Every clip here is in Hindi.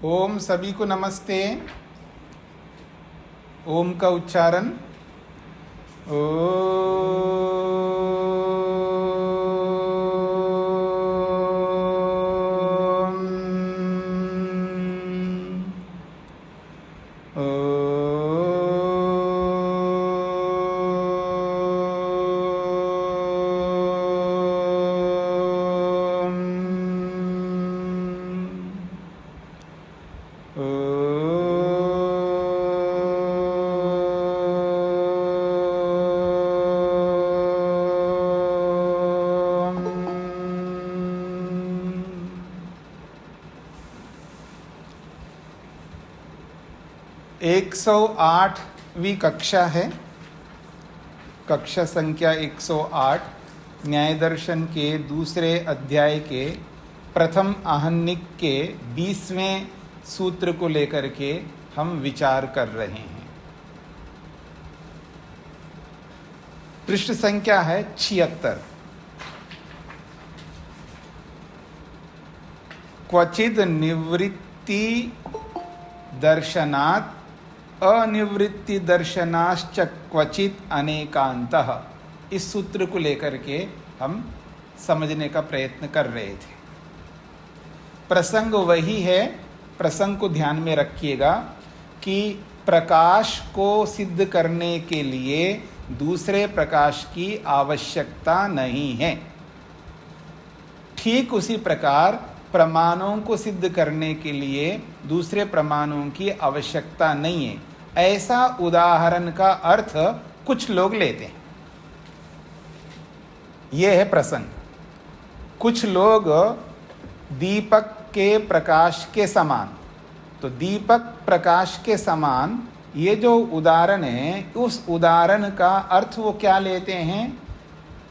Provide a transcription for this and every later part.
ओम सभी को नमस्ते। ओम का उच्चारण एक 108वीं कक्षा है। कक्षा संख्या 108 न्याय दर्शन के दूसरे अध्याय के प्रथम आहनिक के 20वें सूत्र को लेकर के हम विचार कर रहे हैं। पृष्ठ संख्या है 76। क्वचिद निवृत्ति दर्शनात् अनिवृत्ति दर्शनाश्च क्वचित अनेकांतः, इस सूत्र को लेकर के हम समझने का प्रयत्न कर रहे थे। प्रसंग वही है, प्रसंग को ध्यान में रखिएगा कि प्रकाश को सिद्ध करने के लिए दूसरे प्रकाश की आवश्यकता नहीं है। ठीक उसी प्रकार प्रमाणों को सिद्ध करने के लिए दूसरे प्रमाणों की आवश्यकता नहीं है। ऐसा उदाहरण का अर्थ कुछ लोग लेते हैं। यह है प्रसंग। कुछ लोग दीपक के प्रकाश के समान, तो दीपक प्रकाश के समान ये जो उदाहरण है, उस उदाहरण का अर्थ वो क्या लेते हैं?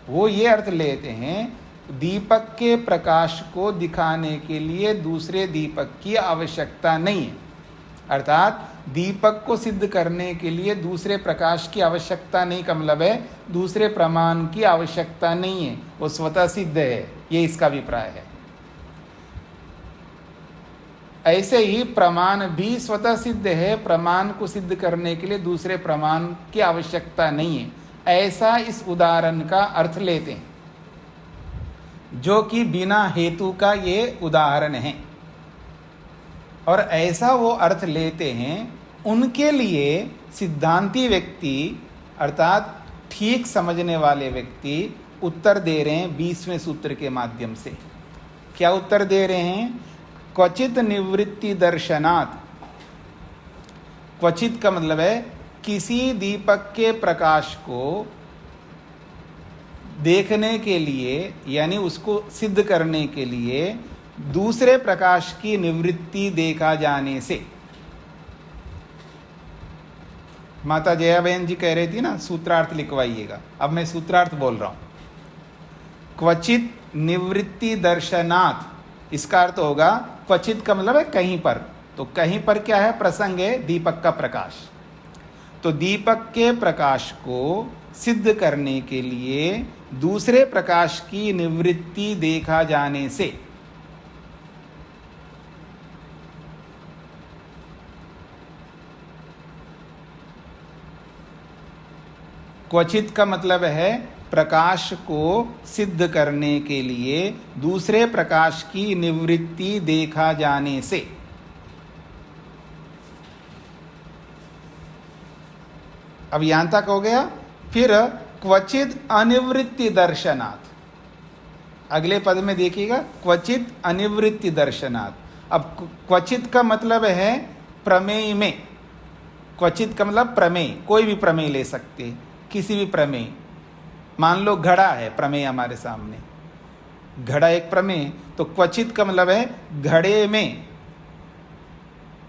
वो ये अर्थ लेते हैं, दीपक के प्रकाश को दिखाने के लिए दूसरे दीपक की आवश्यकता नहीं है। अर्थात दीपक को सिद्ध करने के लिए दूसरे प्रकाश की आवश्यकता नहीं का मतलब है दूसरे प्रमाण की आवश्यकता नहीं है, वो स्वतः सिद्ध है। ये इसका अभिप्राय है। ऐसे ही प्रमाण भी स्वतः सिद्ध है, प्रमाण को सिद्ध करने के लिए दूसरे प्रमाण की आवश्यकता नहीं है। ऐसा इस उदाहरण का अर्थ लेते हैं, जो कि बिना हेतु का ये उदाहरण है। और ऐसा वो अर्थ लेते हैं, उनके लिए सिद्धांती व्यक्ति अर्थात ठीक समझने वाले व्यक्ति उत्तर दे रहे हैं 20वें सूत्र के माध्यम से। क्या उत्तर दे रहे हैं? क्वचित निवृत्ति दर्शनात्। क्वचित का मतलब है किसी दीपक के प्रकाश को देखने के लिए, यानी उसको सिद्ध करने के लिए दूसरे प्रकाश की निवृत्ति देखा जाने से। माता जया बहन जी कह रही थी ना, सूत्रार्थ लिखवाइएगा। अब मैं सूत्रार्थ बोल रहा हूं। क्वचित निवृत्ति दर्शनात्, इसका अर्थ होगा क्वचित का मतलब है कहीं पर। तो कहीं पर क्या है? प्रसंग है दीपक का प्रकाश। तो दीपक के प्रकाश को सिद्ध करने के लिए दूसरे प्रकाश की निवृत्ति देखा जाने से। क्वचित का मतलब है प्रकाश को सिद्ध करने के लिए दूसरे प्रकाश की निवृत्ति देखा जाने से। अब यहां तक हो गया। फिर क्वचित अनिवृत्ति दर्शनात्, अगले पद में देखिएगा, क्वचित अनिवृत्ति दर्शनात्। अब क्वचित का मतलब है प्रमेय में। क्वचित का मतलब प्रमेय, कोई भी प्रमेय ले सकते, किसी भी प्रमेय। मान लो घड़ा है प्रमेय हमारे सामने, घड़ा एक प्रमेय। तो क्वचित का मतलब है घड़े में,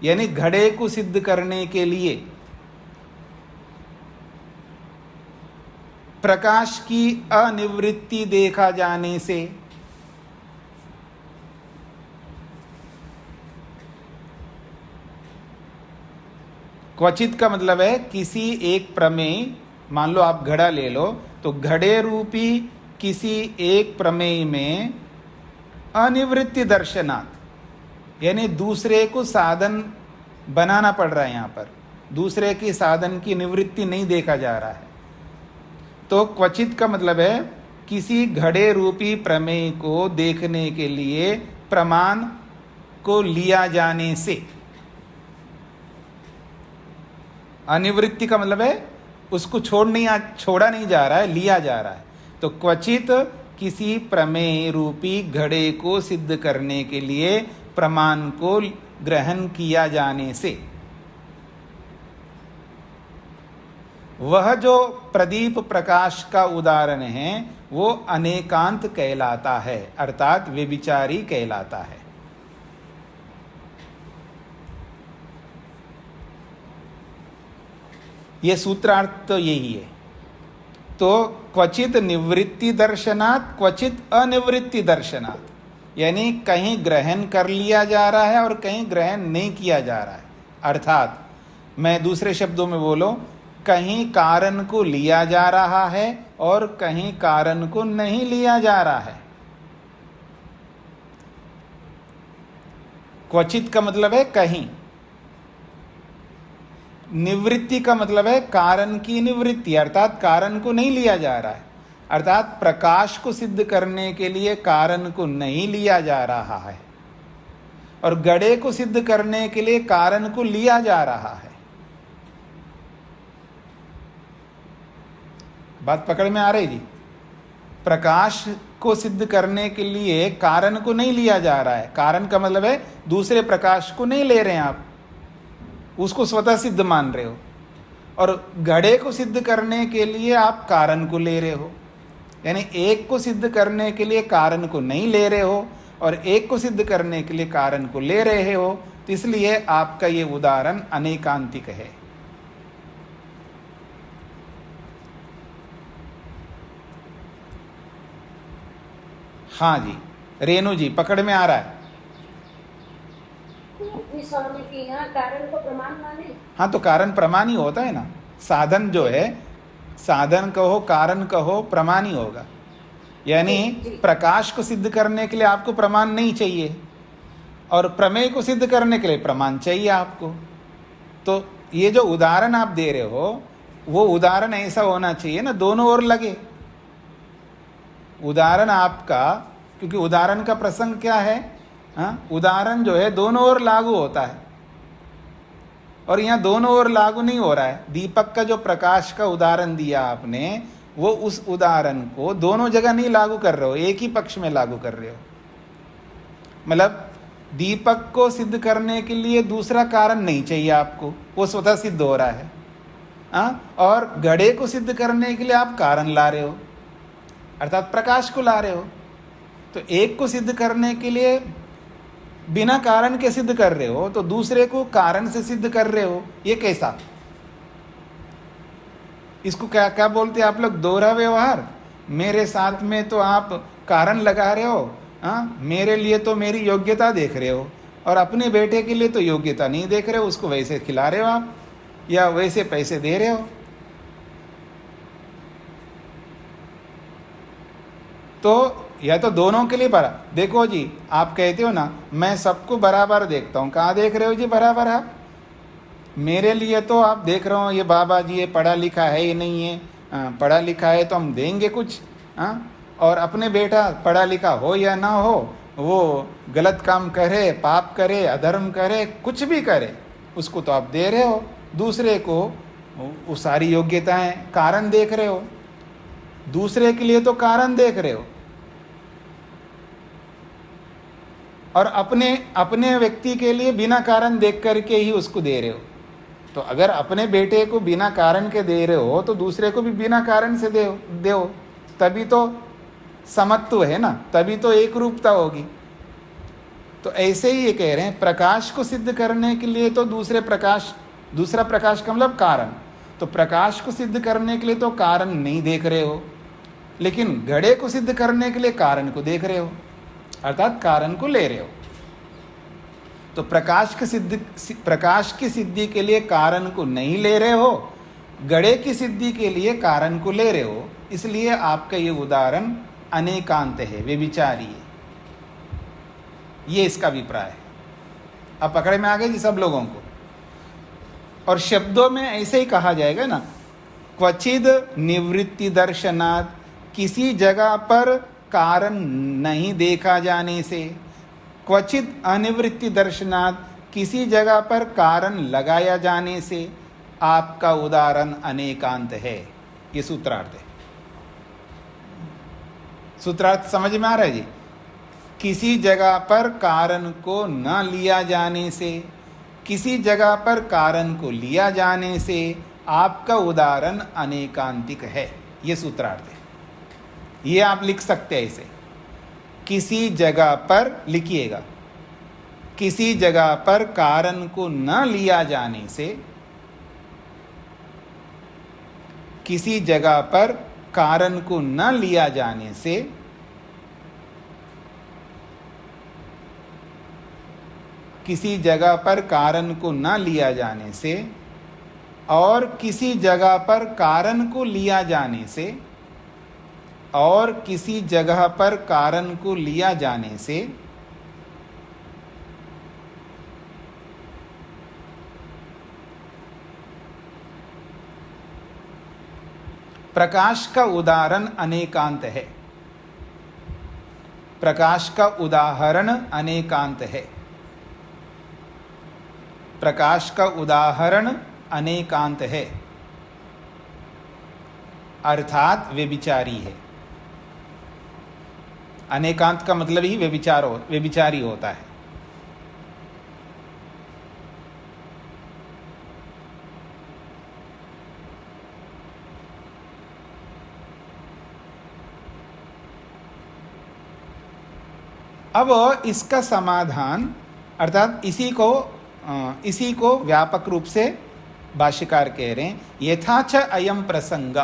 यानी घड़े को सिद्ध करने के लिए प्रकाश की अनिवृत्ति देखा जाने से। क्वचित का मतलब है किसी एक प्रमेय, मान लो आप घड़ा ले लो, तो घड़े रूपी किसी एक प्रमेय में अनिवृत्ति दर्शनात्, यानी दूसरे को साधन बनाना पड़ रहा है। यहाँ पर दूसरे की साधन की निवृत्ति नहीं देखा जा रहा है। तो क्वचित का मतलब है किसी घड़े रूपी प्रमेय को देखने के लिए प्रमाण को लिया जाने से। अनिवृत्ति का मतलब है उसको छोड़ा नहीं जा रहा है, लिया जा रहा है। तो क्वचित किसी प्रमेय रूपी घड़े को सिद्ध करने के लिए प्रमाण को ग्रहण किया जाने से। वह जो प्रदीप प्रकाश का उदाहरण है वो अनेकांत कहलाता है, अर्थात व्यभिचारी कहलाता है। ये सूत्रार्थ तो यही है। तो क्वचित निवृत्ति दर्शनात्, क्वचित अनिवृत्ति दर्शनात्, यानी कहीं ग्रहण कर लिया जा रहा है और कहीं ग्रहण नहीं किया जा रहा है। अर्थात मैं दूसरे शब्दों में बोलूं, कहीं कारण को लिया जा रहा है और कहीं कारण को नहीं लिया जा रहा है। क्वचित का मतलब है कहीं, निवृत्ति का मतलब है कारण की निवृत्ति, अर्थात कारण को नहीं लिया जा रहा है। अर्थात प्रकाश को सिद्ध करने के लिए कारण को नहीं लिया जा रहा है और घड़े को सिद्ध करने के लिए कारण को लिया जा रहा है। बात पकड़ में आ रही जी? प्रकाश को सिद्ध करने के लिए कारण को नहीं लिया जा रहा है। कारण का मतलब है दूसरे प्रकाश को नहीं ले रहे हैं आप, उसको स्वतः सिद्ध मान रहे हो। और घड़े को सिद्ध करने के लिए आप कारण को ले रहे हो, यानी एक को सिद्ध करने के लिए कारण को नहीं ले रहे हो और एक को सिद्ध करने के लिए कारण को ले रहे हो। तो इसलिए आपका ये उदाहरण अनेकांतिक है। हाँ जी, रेणु जी पकड़ में आ रहा है? कारण को प्रमाण माने। हाँ, तो कारण प्रमाण ही होता है ना। साधन जो है, साधन कहो कारण कहो, प्रमाण ही होगा। यानी प्रकाश को सिद्ध करने के लिए आपको प्रमाण नहीं चाहिए और प्रमेय को सिद्ध करने के लिए प्रमाण चाहिए आपको। तो ये जो उदाहरण आप दे रहे हो वो उदाहरण ऐसा होना चाहिए ना, दोनों ओर लगे उदाहरण आपका। क्योंकि उदाहरण का प्रसंग क्या है? उदाहरण जो है दोनों ओर लागू होता है और यहाँ दोनों ओर लागू नहीं हो रहा है। दीपक का जो प्रकाश का उदाहरण दिया आपने, वो उस उदाहरण को दोनों जगह नहीं लागू कर रहे हो, एक ही पक्ष में लागू कर रहे हो। मतलब दीपक को सिद्ध करने के लिए दूसरा कारण नहीं चाहिए आपको, वो स्वतः सिद्ध हो रहा है। और घड़े को सिद्ध करने के लिए आप कारण ला रहे हो, अर्थात प्रकाश को ला रहे हो। तो एक को सिद्ध करने के लिए बिना कारण के सिद्ध कर रहे हो, तो दूसरे को कारण से सिद्ध कर रहे हो। ये कैसा? इसको क्या क्या बोलते हैं आप लोग? दोहरा व्यवहार। मेरे साथ में तो आप कारण लगा रहे हो, मेरे लिए तो मेरी योग्यता देख रहे हो और अपने बेटे के लिए तो योग्यता नहीं देख रहे हो, उसको वैसे खिला रहे हो आप या वैसे पैसे दे रहे हो। तो या तो दोनों के लिए बराबर। देखो जी, आप कहते हो ना मैं सबको बराबर देखता हूँ, कहाँ देख रहे हो जी बराबर? आप मेरे लिए तो आप देख रहे हो ये बाबा जी ये पढ़ा लिखा है ये नहीं है, पढ़ा लिखा है तो हम देंगे कुछ, और अपने बेटा पढ़ा लिखा हो या ना हो, वो गलत काम करे, पाप करे, अधर्म करे, कुछ भी करे, उसको तो आप दे रहे हो। दूसरे को वो सारी योग्यताएं कारण देख रहे हो, दूसरे के लिए तो कारण देख रहे हो और अपने व्यक्ति के लिए बिना कारण देख करके ही उसको दे रहे हो। तो अगर अपने बेटे को बिना कारण के दे रहे हो तो दूसरे को भी बिना कारण से दो, तभी तो समत्व है ना, तभी तो एक रूपता होगी। तो ऐसे ही ये कह रहे हैं, प्रकाश को सिद्ध करने के लिए तो दूसरा प्रकाश का मतलब कारण, तो प्रकाश को सिद्ध करने के लिए तो कारण नहीं देख रहे हो, लेकिन घड़े को सिद्ध करने के लिए कारण को देख रहे हो, अर्थात कारण को ले रहे हो। तो प्रकाश की सिद्धि के लिए कारण को नहीं ले रहे हो, घड़े की सिद्धि के लिए कारण को ले रहे हो। इसलिए आपका ये उदाहरण अनेकांत है, व्यभिचारी है। ये इसका अभिप्राय है। अब पकड़े में आ गए जी सब लोगों को। और शब्दों में ऐसे ही कहा जाएगा ना, क्वचिद निवृत्ति दर्शनात्, किसी जगह पर कारण नहीं देखा जाने से, क्वचित अनिवृत्ति दर्शनात्, किसी जगह पर कारण लगाया जाने से आपका उदाहरण अनेकांत है। ये सूत्रार्थ है। सूत्रार्थ समझ में आ रहा है जी? किसी जगह पर कारण को न लिया जाने से, किसी जगह पर कारण को लिया जाने से आपका उदाहरण अनेकांतिक है। ये सूत्रार्थ है। ये आप लिख सकते हैं इसे। किसी जगह पर लिखिएगा, किसी जगह पर कारण को न लिया जाने से, किसी जगह पर कारण को न लिया जाने से किसी जगह पर कारण को न लिया जाने से और किसी जगह पर कारण को लिया जाने से और किसी जगह पर कारण को लिया जाने से प्रकाश का उदाहरण अनेकांत है। प्रकाश का उदाहरण अनेकांत है। प्रकाश का उदाहरण अनेकांत है, अर्थात व्यभिचारी है। अनेकांत का मतलब ही व्यभिचारी होता है। अब इसका समाधान अर्थात इसी को व्यापक रूप से भाष्यकार कह रहे हैं, यथाच अयम प्रसंग,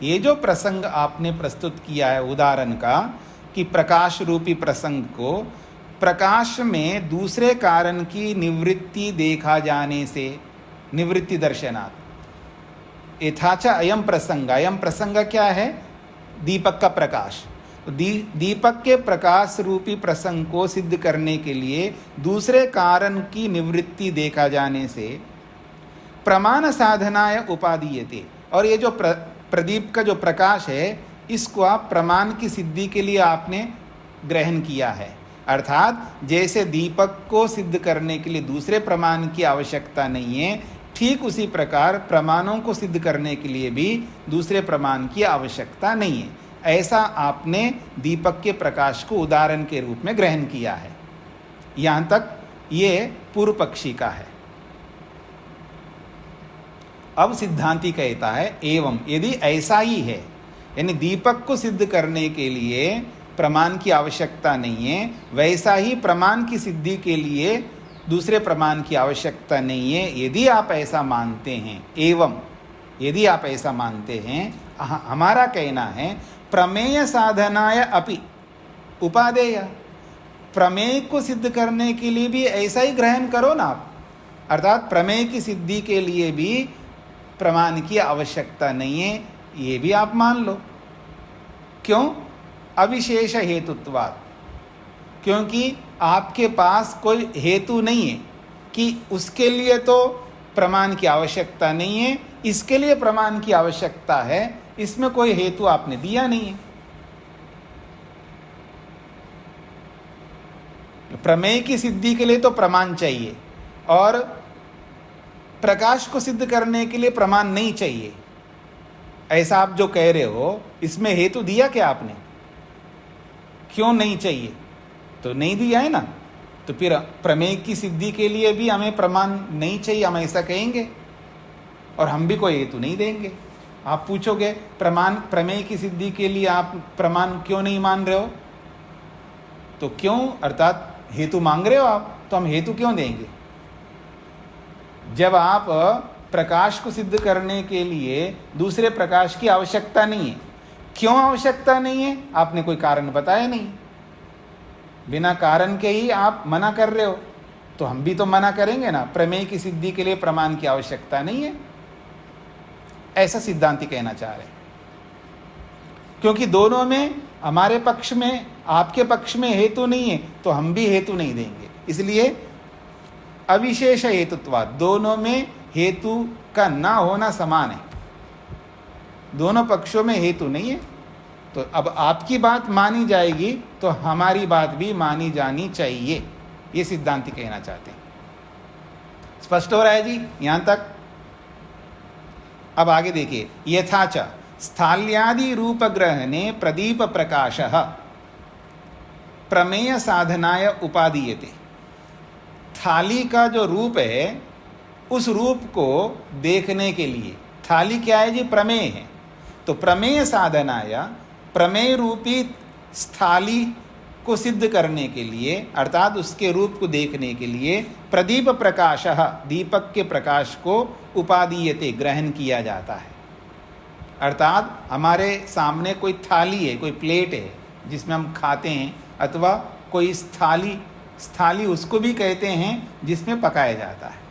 ये जो प्रसंग आपने प्रस्तुत किया है उदाहरण का, कि प्रकाश रूपी प्रसंग को प्रकाश में दूसरे कारण की निवृत्ति देखा जाने से, निवृत्ति दर्शनात्। यथाच अयम प्रसंग क्या है? दीपक का प्रकाश। दीपक के प्रकाश रूपी प्रसंग को सिद्ध करने के लिए दूसरे कारण की निवृत्ति देखा जाने से प्रमाण साधनाय उपादीयते। और ये जो प्रदीप का जो प्रकाश है, इसको आप प्रमाण की सिद्धि के लिए आपने ग्रहण किया है। अर्थात जैसे दीपक को सिद्ध करने के लिए दूसरे प्रमाण की आवश्यकता नहीं है, ठीक उसी प्रकार प्रमाणों को सिद्ध करने के लिए भी दूसरे प्रमाण की आवश्यकता नहीं है। ऐसा आपने दीपक के प्रकाश को उदाहरण के रूप में ग्रहण किया है। यहाँ तक ये पूर्व पक्षी का है। अब सिद्धांती कहता है, एवं यदि ऐसा ही है, यानी दीपक को सिद्ध करने के लिए प्रमाण की आवश्यकता नहीं है, वैसा ही प्रमाण की सिद्धि के लिए दूसरे प्रमाण की आवश्यकता नहीं है। यदि आप ऐसा मानते हैं, एवं यदि आप ऐसा मानते हैं, हमारा कहना है प्रमेय साधनाय अपि उपादेय, प्रमेय को सिद्ध करने के लिए भी ऐसा ही ग्रहण करो ना आप। अर्थात प्रमेय की सिद्धि के लिए भी प्रमाण की आवश्यकता नहीं है, ये भी आप मान लो। क्यों? अविशेष हेतुत्वात्, क्योंकि आपके पास कोई हेतु नहीं है कि उसके लिए तो प्रमाण की आवश्यकता नहीं है, इसके लिए प्रमाण की आवश्यकता है, इसमें कोई हेतु आपने दिया नहीं है। प्रमेय की सिद्धि के लिए तो प्रमाण चाहिए और प्रकाश को सिद्ध करने के लिए प्रमाण नहीं चाहिए। ऐसा आप जो कह रहे हो, इसमें हेतु दिया क्या आपने? क्यों नहीं चाहिए? तो नहीं दिया है ना। तो फिर प्रमेय की सिद्धि के लिए भी हमें प्रमाण नहीं चाहिए, हम ऐसा कहेंगे और हम भी कोई हेतु नहीं देंगे। आप पूछोगे प्रमेय की सिद्धि के लिए आप प्रमाण क्यों नहीं मान रहे हो? तो क्यों अर्थात हेतु मांग रहे हो आप, तो हम हेतु क्यों देंगे? जब आप प्रकाश को सिद्ध करने के लिए दूसरे प्रकाश की आवश्यकता नहीं है, क्यों आवश्यकता नहीं है? आपने कोई कारण बताया नहीं, बिना कारण के ही आप मना कर रहे हो, तो हम भी तो मना करेंगे ना। प्रमेय की सिद्धि के लिए प्रमाण की आवश्यकता नहीं है, ऐसा सिद्धांती कहना चाह रहे हैं। क्योंकि दोनों में, हमारे पक्ष में आपके पक्ष में हेतु नहीं है, तो हम भी हेतु नहीं देंगे। इसलिए अविशेष हेतुत्वात्, दोनों में हेतु का ना होना समान है, दोनों पक्षों में हेतु नहीं है। तो अब आपकी बात मानी जाएगी तो हमारी बात भी मानी जानी चाहिए, ये सिद्धांति कहना चाहते हैं। स्पष्ट हो रहा है जी यहां तक? अब आगे देखिए, यथाच स्थाल्यादि रूप ग्रहणे प्रदीप प्रकाशः प्रमेय साधनाय उपादीयते। थाली का जो रूप है उस रूप को देखने के लिए, थाली क्या है जी? प्रमेय है। तो प्रमेय साधनाय, प्रमेय रूपी स्थाली को सिद्ध करने के लिए अर्थात उसके रूप को देखने के लिए प्रदीप प्रकाशः, दीपक के प्रकाश को उपादीयते, ग्रहण किया जाता है। अर्थात हमारे सामने कोई थाली है, कोई प्लेट है जिसमें हम खाते हैं, अथवा कोई स्थाली उसको भी कहते हैं जिसमें पकाया जाता है।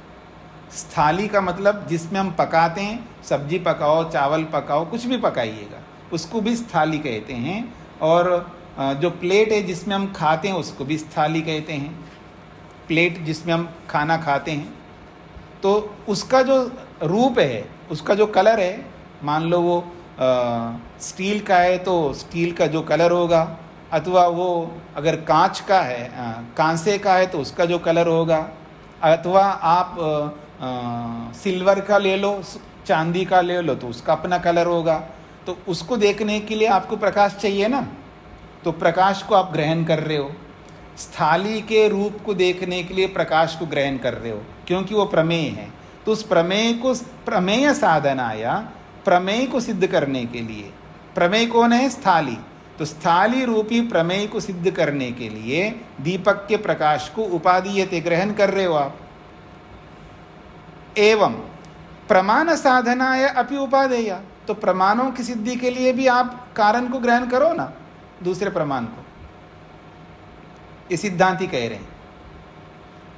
स्थाली का मतलब जिसमें हम पकाते हैं, सब्जी पकाओ, चावल पकाओ, कुछ भी पकाइएगा, उसको भी स्थाली कहते हैं। और जो प्लेट है जिसमें हम खाते हैं उसको भी स्थाली कहते हैं, प्लेट जिसमें हम खाना खाते हैं। तो उसका जो रूप है, उसका जो कलर है, मान लो वो स्टील का है तो स्टील का जो कलर होगा, अथवा वो अगर कांच का है, कांसे का है तो उसका जो कलर होगा, अथवा आप सिल्वर का ले लो, चांदी का ले लो तो उसका अपना कलर होगा। तो उसको देखने के लिए आपको प्रकाश चाहिए ना, तो प्रकाश को आप ग्रहण कर रहे हो। स्थाली के रूप को देखने के लिए प्रकाश को ग्रहण कर रहे हो क्योंकि वो प्रमेय है। तो उस प्रमेय को, प्रमेय साधनाया, प्रमेय को सिद्ध करने के लिए, प्रमेय कौन है? स्थाली। तो स्थाली रूपी प्रमेय को सिद्ध करने के लिए दीपक के प्रकाश को उपादीयते, ग्रहण कर रहे हो आप। एवं प्रमाण साधनाय अपि उपादेय, तो प्रमाणों की सिद्धि के लिए भी आप कारण को ग्रहण करो ना, दूसरे प्रमाण को। ये सिद्धांति कह रहे हैं।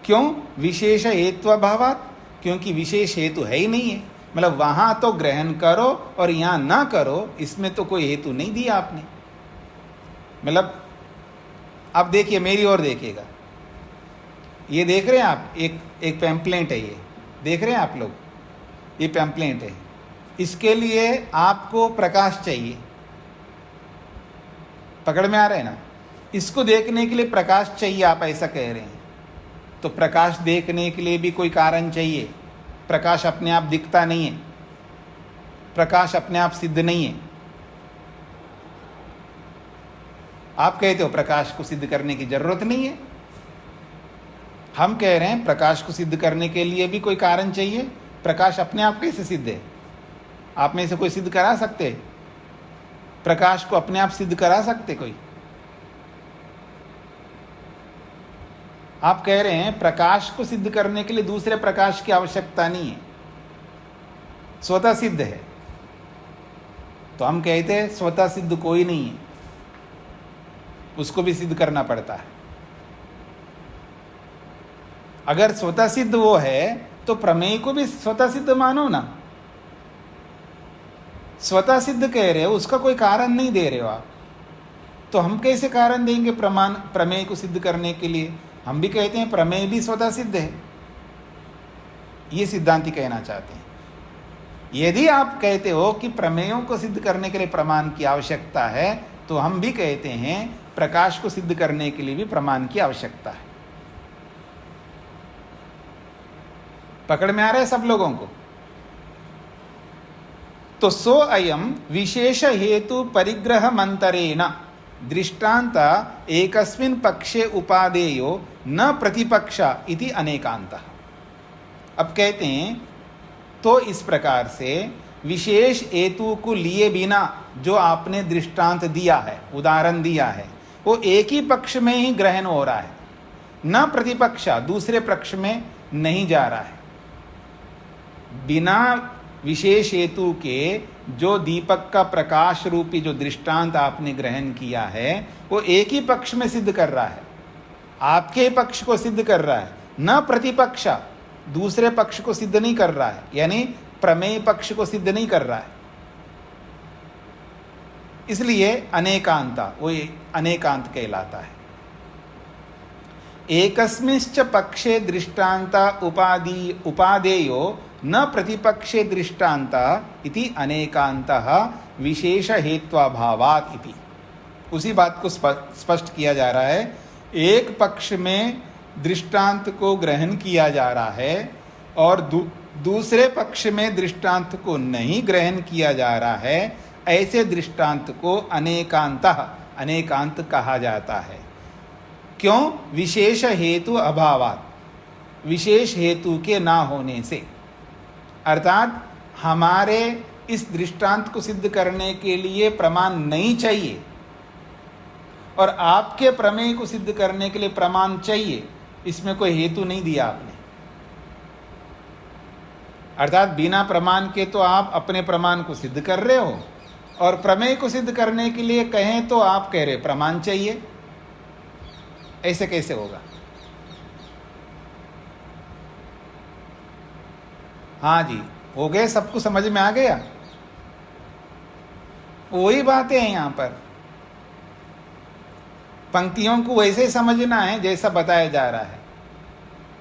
क्यों? विशेष हेत्वाभावात्, क्योंकि विशेष हेतु है ही नहीं है। मतलब वहां तो ग्रहण करो और यहां ना करो, इसमें तो कोई हेतु नहीं दिया आपने। मतलब आप देखिए, मेरी ओर देखिएगा, ये देख रहे हैं आप, एक पैम्पलेट है, ये देख रहे हैं आप लोग, ये पैम्पलेट है। इसके लिए आपको प्रकाश चाहिए, पकड़ में आ रहा है ना? इसको देखने के लिए प्रकाश चाहिए, आप ऐसा कह रहे हैं। तो प्रकाश देखने के लिए भी कोई कारण चाहिए। प्रकाश अपने आप दिखता नहीं है, प्रकाश अपने आप सिद्ध नहीं है। आप कहते हो प्रकाश को सिद्ध करने की जरूरत नहीं है। हम कह रहे हैं प्रकाश को सिद्ध करने के लिए भी कोई कारण चाहिए। प्रकाश अपने आप कैसे सिद्ध है? आप में से कोई सिद्ध करा सकते? प्रकाश को अपने आप सिद्ध करा सकते कोई? आप कह रहे हैं प्रकाश को सिद्ध करने के लिए दूसरे प्रकाश की आवश्यकता नहीं है, स्वतः सिद्ध है। तो हम कहते हैं स्वतः सिद्ध कोई नहीं है, उसको भी सिद्ध करना पड़ता है। अगर स्वतः सिद्ध वो है तो प्रमेय को भी स्वतः सिद्ध मानो ना। स्वतः सिद्ध कह रहे हो, उसका कोई कारण नहीं दे रहे हो आप, तो हम कैसे कारण देंगे प्रमेय को सिद्ध करने के लिए? हम भी कहते हैं प्रमेय भी स्वतः सिद्ध है, ये सिद्धांति कहना चाहते हैं। यदि आप कहते हो कि प्रमेयों को सिद्ध करने के लिए प्रमाण की आवश्यकता है, तो हम भी कहते हैं प्रकाश को सिद्ध करने के लिए भी प्रमाण की आवश्यकता है। पकड़ में आ रहा है सब लोगों को? तो सो अयम विशेष हेतु परिग्रह मंतरेण दृष्टांत एकस्मिन् पक्षे उपादेयो न प्रतिपक्ष इति अनेकांतः। अब कहते हैं तो इस प्रकार से विशेष हेतु को लिए बिना जो आपने दृष्टांत दिया है, उदाहरण दिया है, वो एक ही पक्ष में ही ग्रहण हो रहा है, न प्रतिपक्ष, दूसरे पक्ष में नहीं जा रहा है। बिना विशेष हेतु के जो दीपक का प्रकाश रूपी जो दृष्टांत आपने ग्रहण किया है, वो एक ही पक्ष में सिद्ध कर रहा है, आपके पक्ष को सिद्ध कर रहा है, न प्रतिपक्ष, दूसरे पक्ष को सिद्ध नहीं कर रहा है, यानी प्रमेय पक्ष को सिद्ध नहीं कर रहा है। इसलिए अनेकांता, वो अनेकांत कहलाता है। एकस्मिंश्च पक्षे दृष्टान्त उपादेयो न प्रतिपक्षे दृष्टान्त इति अनेकान्तः विशेष हेत्वाभावात् इति। उसी बात को स्पष्ट किया जा रहा है। एक पक्ष में दृष्टांत को ग्रहण किया जा रहा है और दूसरे पक्ष में दृष्टांत को नहीं ग्रहण किया जा रहा है, ऐसे दृष्टांत को अनेकांत कहा जाता है। क्यों? विशेष हेतु अभावात, विशेष हेतु के ना होने से। अर्थात हमारे इस दृष्टांत को सिद्ध करने के लिए प्रमाण नहीं चाहिए और आपके प्रमेय को सिद्ध करने के लिए प्रमाण चाहिए, इसमें कोई हेतु नहीं दिया आपने। अर्थात बिना प्रमाण के तो आप अपने प्रमाण को सिद्ध कर रहे हो और प्रमेय को सिद्ध करने के लिए कहें तो आप कह रहे प्रमाण चाहिए। ऐसे कैसे होगा? हाँ जी, हो गए, सबको समझ में आ गया? वही बातें हैं यहाँ पर। पंक्तियों को वैसे समझना है जैसा बताया जा रहा है,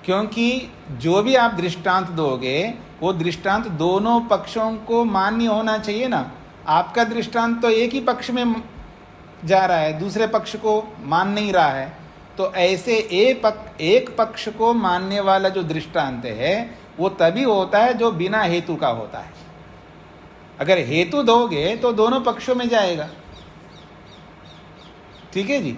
क्योंकि जो भी आप दृष्टांत दोगे वो दृष्टांत दोनों पक्षों को मान्य होना चाहिए ना। आपका दृष्टांत तो एक ही पक्ष में जा रहा है, दूसरे पक्ष को मान नहीं रहा है। तो ऐसे एक पक्ष को मानने वाला जो दृष्टांत है वो तभी होता है जो बिना हेतु का होता है। अगर हेतु दोगे तो दोनों पक्षों में जाएगा। ठीक है जी,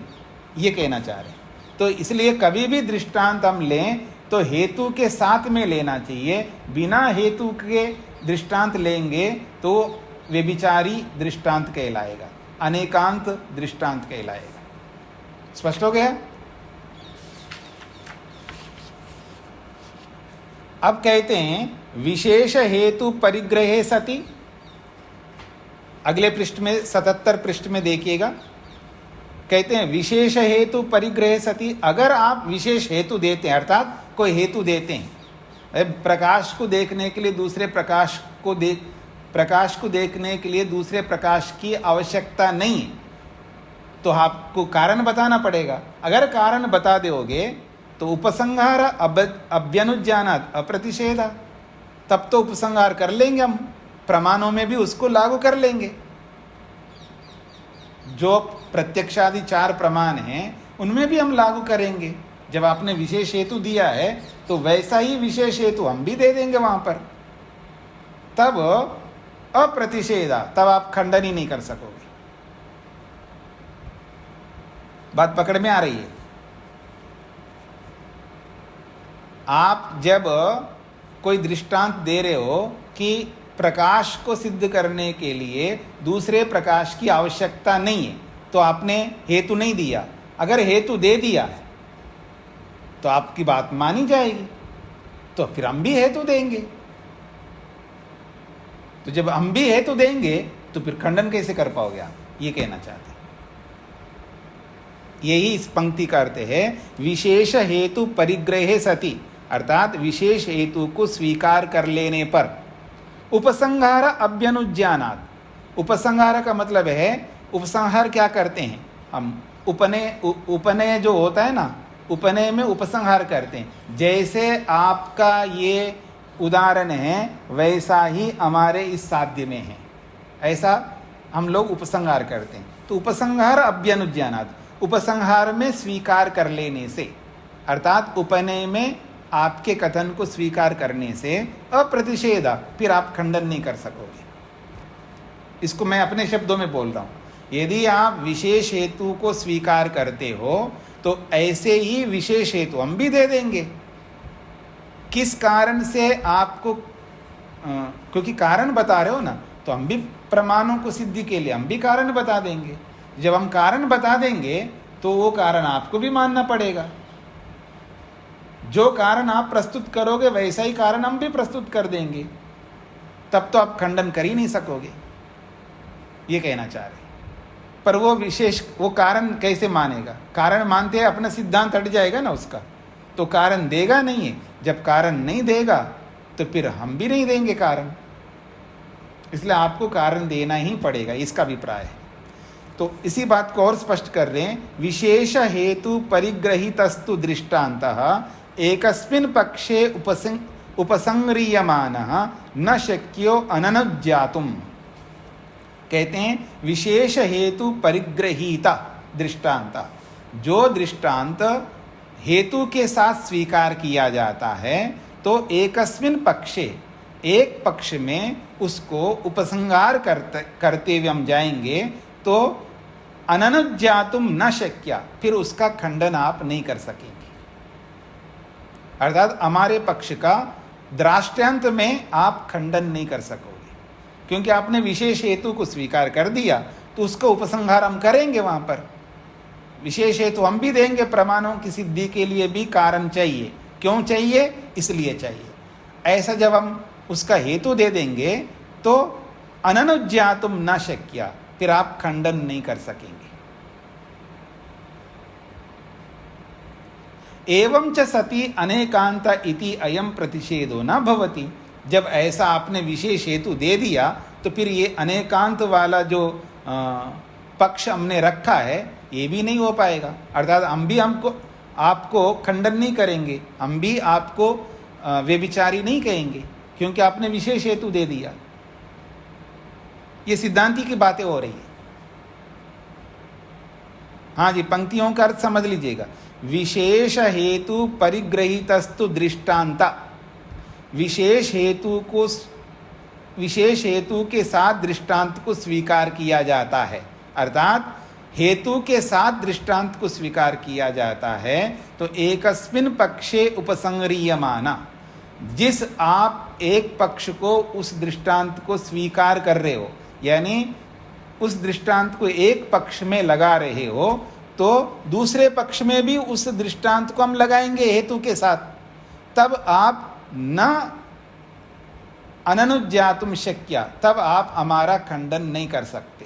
ये कहना चाह रहे हैं। तो इसलिए कभी भी दृष्टांत हम लें तो हेतु के साथ में लेना चाहिए। बिना हेतु के दृष्टांत लेंगे तो व्यभिचारी दृष्टांत कहलाएगा, अनेकांत दृष्टांत कहलाएगा। स्पष्ट हो गया? अब कहते हैं विशेष हेतु परिग्रहे सति। अगले पृष्ठ में 77 पृष्ठ में देखिएगा, कहते हैं विशेष हेतु परिग्रह सति। अगर आप विशेष हेतु देते हैं, अर्थात कोई हेतु देते हैं, प्रकाश को देखने के लिए दूसरे प्रकाश को देखने के लिए दूसरे प्रकाश की आवश्यकता नहीं है, तो आपको कारण बताना पड़ेगा। अगर कारण बता दोगे तो उपसंहार अभ्यनुज्ञानात् अप्रतिषेधा, तब तो उपसंहार कर लेंगे हम, प्रमाणों में भी उसको लागू कर लेंगे। जो प्रत्यक्षादि 4 प्रमाण हैं उनमें भी हम लागू करेंगे। जब आपने विशेष हेतु दिया है तो वैसा ही विशेष हेतु हम भी दे देंगे वहां पर, तब अप्रतिषेधा, तब आप खंडन ही नहीं कर सकोगे। बात पकड़ में आ रही है? आप जब कोई दृष्टांत दे रहे हो कि प्रकाश को सिद्ध करने के लिए दूसरे प्रकाश की आवश्यकता नहीं है, तो आपने हेतु नहीं दिया। अगर हेतु दे दिया तो आपकी बात मानी जाएगी, तो फिर हम भी हेतु देंगे। तो जब हम भी हेतु देंगे तो फिर खंडन कैसे कर पाओगे आप? ये कहना चाहते हैं। यही इस पंक्ति का अर्थ है विशेष हेतु परिग्रहे सति, अर्थात विशेष हेतु को स्वीकार कर लेने पर। उपसंहार अभ्यनुज्ञानात्, उपसंहार का मतलब है, उपसंहार क्या करते हैं हम? उपनय जो होता है ना, उपनय में उपसंहार करते हैं। जैसे आपका ये उदाहरण है वैसा ही हमारे इस साध्य में है, ऐसा हम लोग उपसंहार करते हैं। तो उपसंहार अभ्यनुज्ञानात्, उपसंहार में स्वीकार कर लेने से, अर्थात उपनय में आपके कथन को स्वीकार करने से अप्रतिषेधा, फिर आप खंडन नहीं कर सकोगे। इसको मैं अपने शब्दों में बोल रहा हूं। यदि आप विशेष हेतु को स्वीकार करते हो तो ऐसे ही विशेष हेतु हम भी दे देंगे। किस कारण से आपको, क्योंकि कारण बता रहे हो ना, तो हम भी प्रमाणों को सिद्धि के लिए हम भी कारण बता देंगे। जब हम कारण बता देंगे तो वो कारण आपको भी मानना पड़ेगा। जो कारण आप प्रस्तुत करोगे वैसा ही कारण हम भी प्रस्तुत कर देंगे, तब तो आप खंडन कर ही नहीं सकोगे। ये कहना चाह रहे। पर वो कारण कैसे मानेगा? कारण मानते हैं अपना सिद्धांत हट जाएगा ना उसका, तो कारण देगा नहीं है। जब कारण नहीं देगा तो फिर हम भी नहीं देंगे कारण, इसलिए आपको कारण देना ही पड़ेगा। इसका अभिप्राय है। तो इसी बात को और स्पष्ट कर रहे हैं, विशेष हेतु परिग्रहीतस्तु दृष्टान्तः एकस्मिन् पक्षे उपसंग्रियमानः न शक्यो अननुज्ञातुम्। कहते हैं विशेष हेतु परिग्रहीता दृष्टांत, जो दृष्टांत हेतु के साथ स्वीकार किया जाता है तो एकस्मिन् पक्षे, एक पक्ष में उसको उपसंहार करते हुए हम जाएंगे तो अननुज्ञातुम न शक्या, फिर उसका खंडन आप नहीं कर सकेंगे। अर्थात हमारे पक्ष का दृष्टांत में आप खंडन नहीं कर सकोगे, क्योंकि आपने विशेष हेतु को स्वीकार कर दिया तो उसका उपसंहार हम करेंगे। वहां पर विशेष हेतु हम भी देंगे, प्रमाणों की सिद्धि के लिए भी कारण चाहिए। क्यों चाहिए? इसलिए चाहिए। ऐसा जब हम उसका हेतु दे देंगे तो अननुज्ञातुम न शक्या, फिर आप खंडन नहीं कर सकेंगे। एवं च सति अनेकांत इति अयम प्रतिषेधो न भवति। जब ऐसा आपने विशेष हेतु दे दिया तो फिर ये अनेकांत वाला जो पक्ष हमने रखा है ये भी नहीं हो पाएगा। अर्थात हम भी आपको खंडन नहीं करेंगे, हम भी आपको व्यभिचारी नहीं कहेंगे, क्योंकि आपने विशेष हेतु दे दिया। ये सिद्धांति की बातें हो रही है। हाँ जी, पंक्तियों का अर्थ समझ लीजिएगा। विशेष हेतु परिग्रहीतस्तु दृष्टांता, विशेष हेतु के साथ दृष्टांत को स्वीकार किया जाता है। अर्थात हेतु के साथ दृष्टांत को स्वीकार किया जाता है तो एकस्मिन् पक्षे उपसंग्रियमाना, जिस आप एक पक्ष को उस दृष्टांत को स्वीकार कर रहे हो, यानी उस दृष्टांत को एक पक्ष में लगा रहे हो, तो दूसरे पक्ष में भी उस दृष्टांत को हम लगाएंगे हेतु के साथ। तब आप न अननुज्ञातुम शक्या, तब आप हमारा खंडन नहीं कर सकते।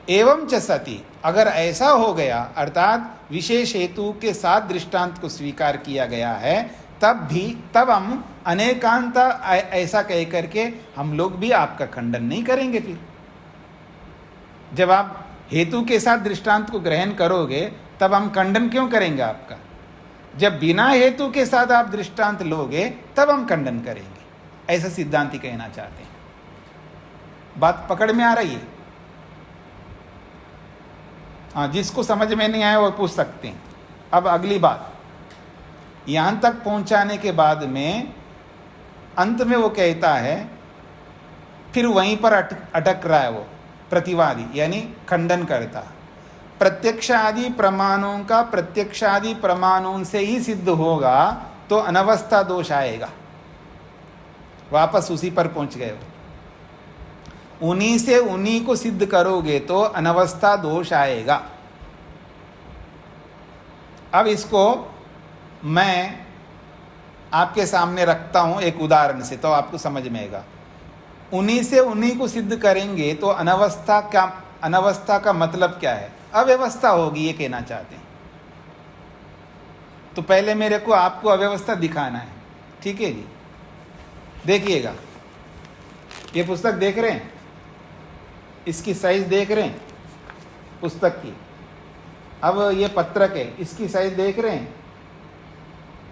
एवं च सति, अगर ऐसा हो गया, अर्थात विशेष हेतु के साथ दृष्टांत को स्वीकार किया गया है, तब हम अनेकांता ऐसा कह करके हम लोग भी आपका खंडन नहीं करेंगे। फिर जब आप हेतु के साथ दृष्टांत को ग्रहण करोगे तब हम खंडन क्यों करेंगे आपका? जब बिना हेतु के साथ आप दृष्टांत लोगे तब हम खंडन करेंगे। ऐसा सिद्धांति कहना चाहते हैं। बात पकड़ में आ रही है? हाँ, जिसको समझ में नहीं आया वो पूछ सकते हैं। अब अगली बात, यहां तक पहुंचाने के बाद में अंत में वो कहता है, फिर वहीं पर अटक रहा है वो प्रतिवादी, यानी खंडन करता। प्रत्यक्षादि प्रमाणों का प्रत्यक्षादि प्रमाणों से ही सिद्ध होगा तो अनवस्था दोष आएगा। वापस उसी पर पहुंच गए हो। उन्हीं से उन्हीं को सिद्ध करोगे तो अनवस्था दोष आएगा। अब इसको मैं आपके सामने रखता हूं एक उदाहरण से, तो आपको समझ में आएगा। उन्हीं से उन्हीं को सिद्ध करेंगे तो अनवस्था का मतलब क्या है? अव्यवस्था होगी, ये कहना चाहते हैं। तो पहले मेरे को आपको अव्यवस्था दिखाना है, ठीक है जी? देखिएगा, ये पुस्तक देख रहे हैं, इसकी साइज देख रहे हैं पुस्तक की। अब ये पत्रक है, इसकी साइज देख रहे हैं,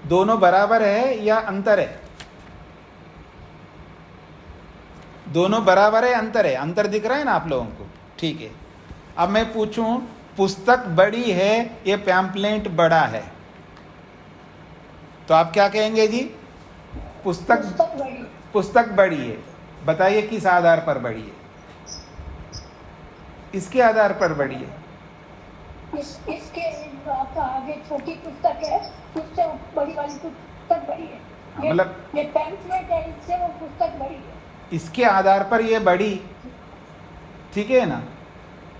दोनों बराबर है या अंतर है? दोनों बराबर है, अंतर है? अंतर दिख रहा है ना आप लोगों को? ठीक है। अब मैं पूछूं, पुस्तक बड़ी है ये पैम्पलेट बड़ा है, तो आप क्या कहेंगे जी? पुस्तक बड़ी है। बताइए किस आधार पर बड़ी है? इसके आधार पर बड़ी है। इसके आगे छोटी पुस्तक है, उससे बड़ी वाली पुस्तक बड़ी है। मतलब ये पैम्फलेट है, इससे वो पुस्तक बड़ी है। इसके आधार पर ये बड़ी, ठीक है ना?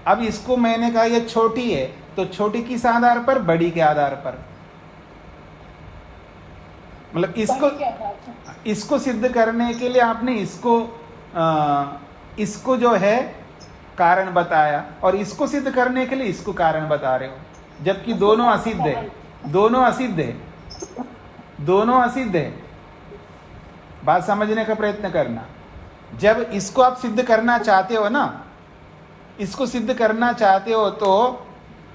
अब इसको मैंने कहा ये छोटी है, तो छोटी किस आधार पर? बड़ी के आधार पर। मतलब इसको सिद्ध करने के लिए आपने इसको जो है कारण बताया, और इसको सिद्ध करने के लिए इसको कारण बता रहे हो, जबकि दोनों असिद्ध है। दोनों असिद्ध है। बात समझने का प्रयत्न करना। जब इसको आप सिद्ध करना चाहते हो ना, इसको सिद्ध करना चाहते हो तो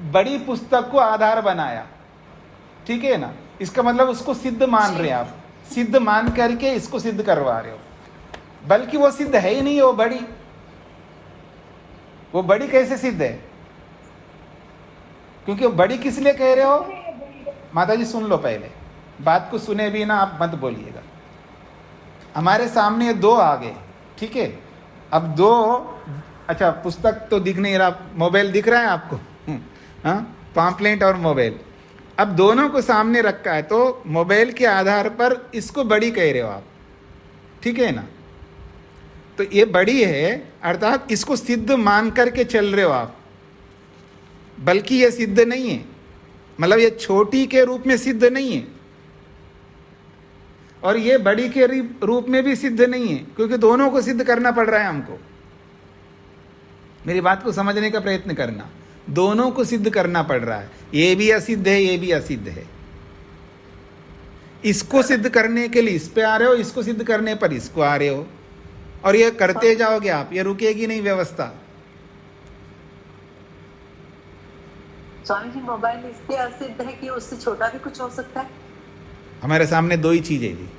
बड़ी पुस्तक को आधार बनाया, ठीक है ना, इसका मतलब उसको सिद्ध मान रहे हैं आप, सिद्ध मान करके इसको सिद्ध करवा रहे हो, बल्कि वो सिद्ध है ही नहीं, वो बड़ी कैसे सिद्ध है? क्योंकि वो बड़ी किस लिए कह रहे हो? माता जी सुन लो, पहले बात को सुने भी ना आप मत बोलिएगा। हमारे सामने दो आ गए, ठीक है, अब दो, अच्छा पुस्तक तो दिख नहीं रहा, मोबाइल दिख रहा है आपको, हाँ, पॉम्पलेट और मोबाइल, अब दोनों को सामने रखा है, तो मोबाइल के आधार पर इसको बड़ी कह रहे हो आप, ठीक है ना, तो ये बड़ी है, अर्थात इसको सिद्ध मान करके चल रहे हो आप, बल्कि ये सिद्ध नहीं है, मतलब ये छोटी के रूप में सिद्ध नहीं है और ये बड़ी के रूप में भी सिद्ध नहीं है, क्योंकि दोनों को सिद्ध करना पड़ रहा है हमको। मेरी बात को समझने का प्रयत्न करना, दोनों को सिद्ध करना पड़ रहा है, ये भी असिद्ध है, ये भी असिद्ध है। इसको सिद्ध करने के लिए इस पे आ रहे हो, इसको सिद्ध करने पर इसको आ रहे हो, और ये करते जाओगे आप, ये रुकेगी नहीं व्यवस्था। स्वामी जी, मोबाइल इसलिए असिद्ध है कि उससे छोटा भी कुछ हो सकता है? हमारे सामने दो ही चीजें थी,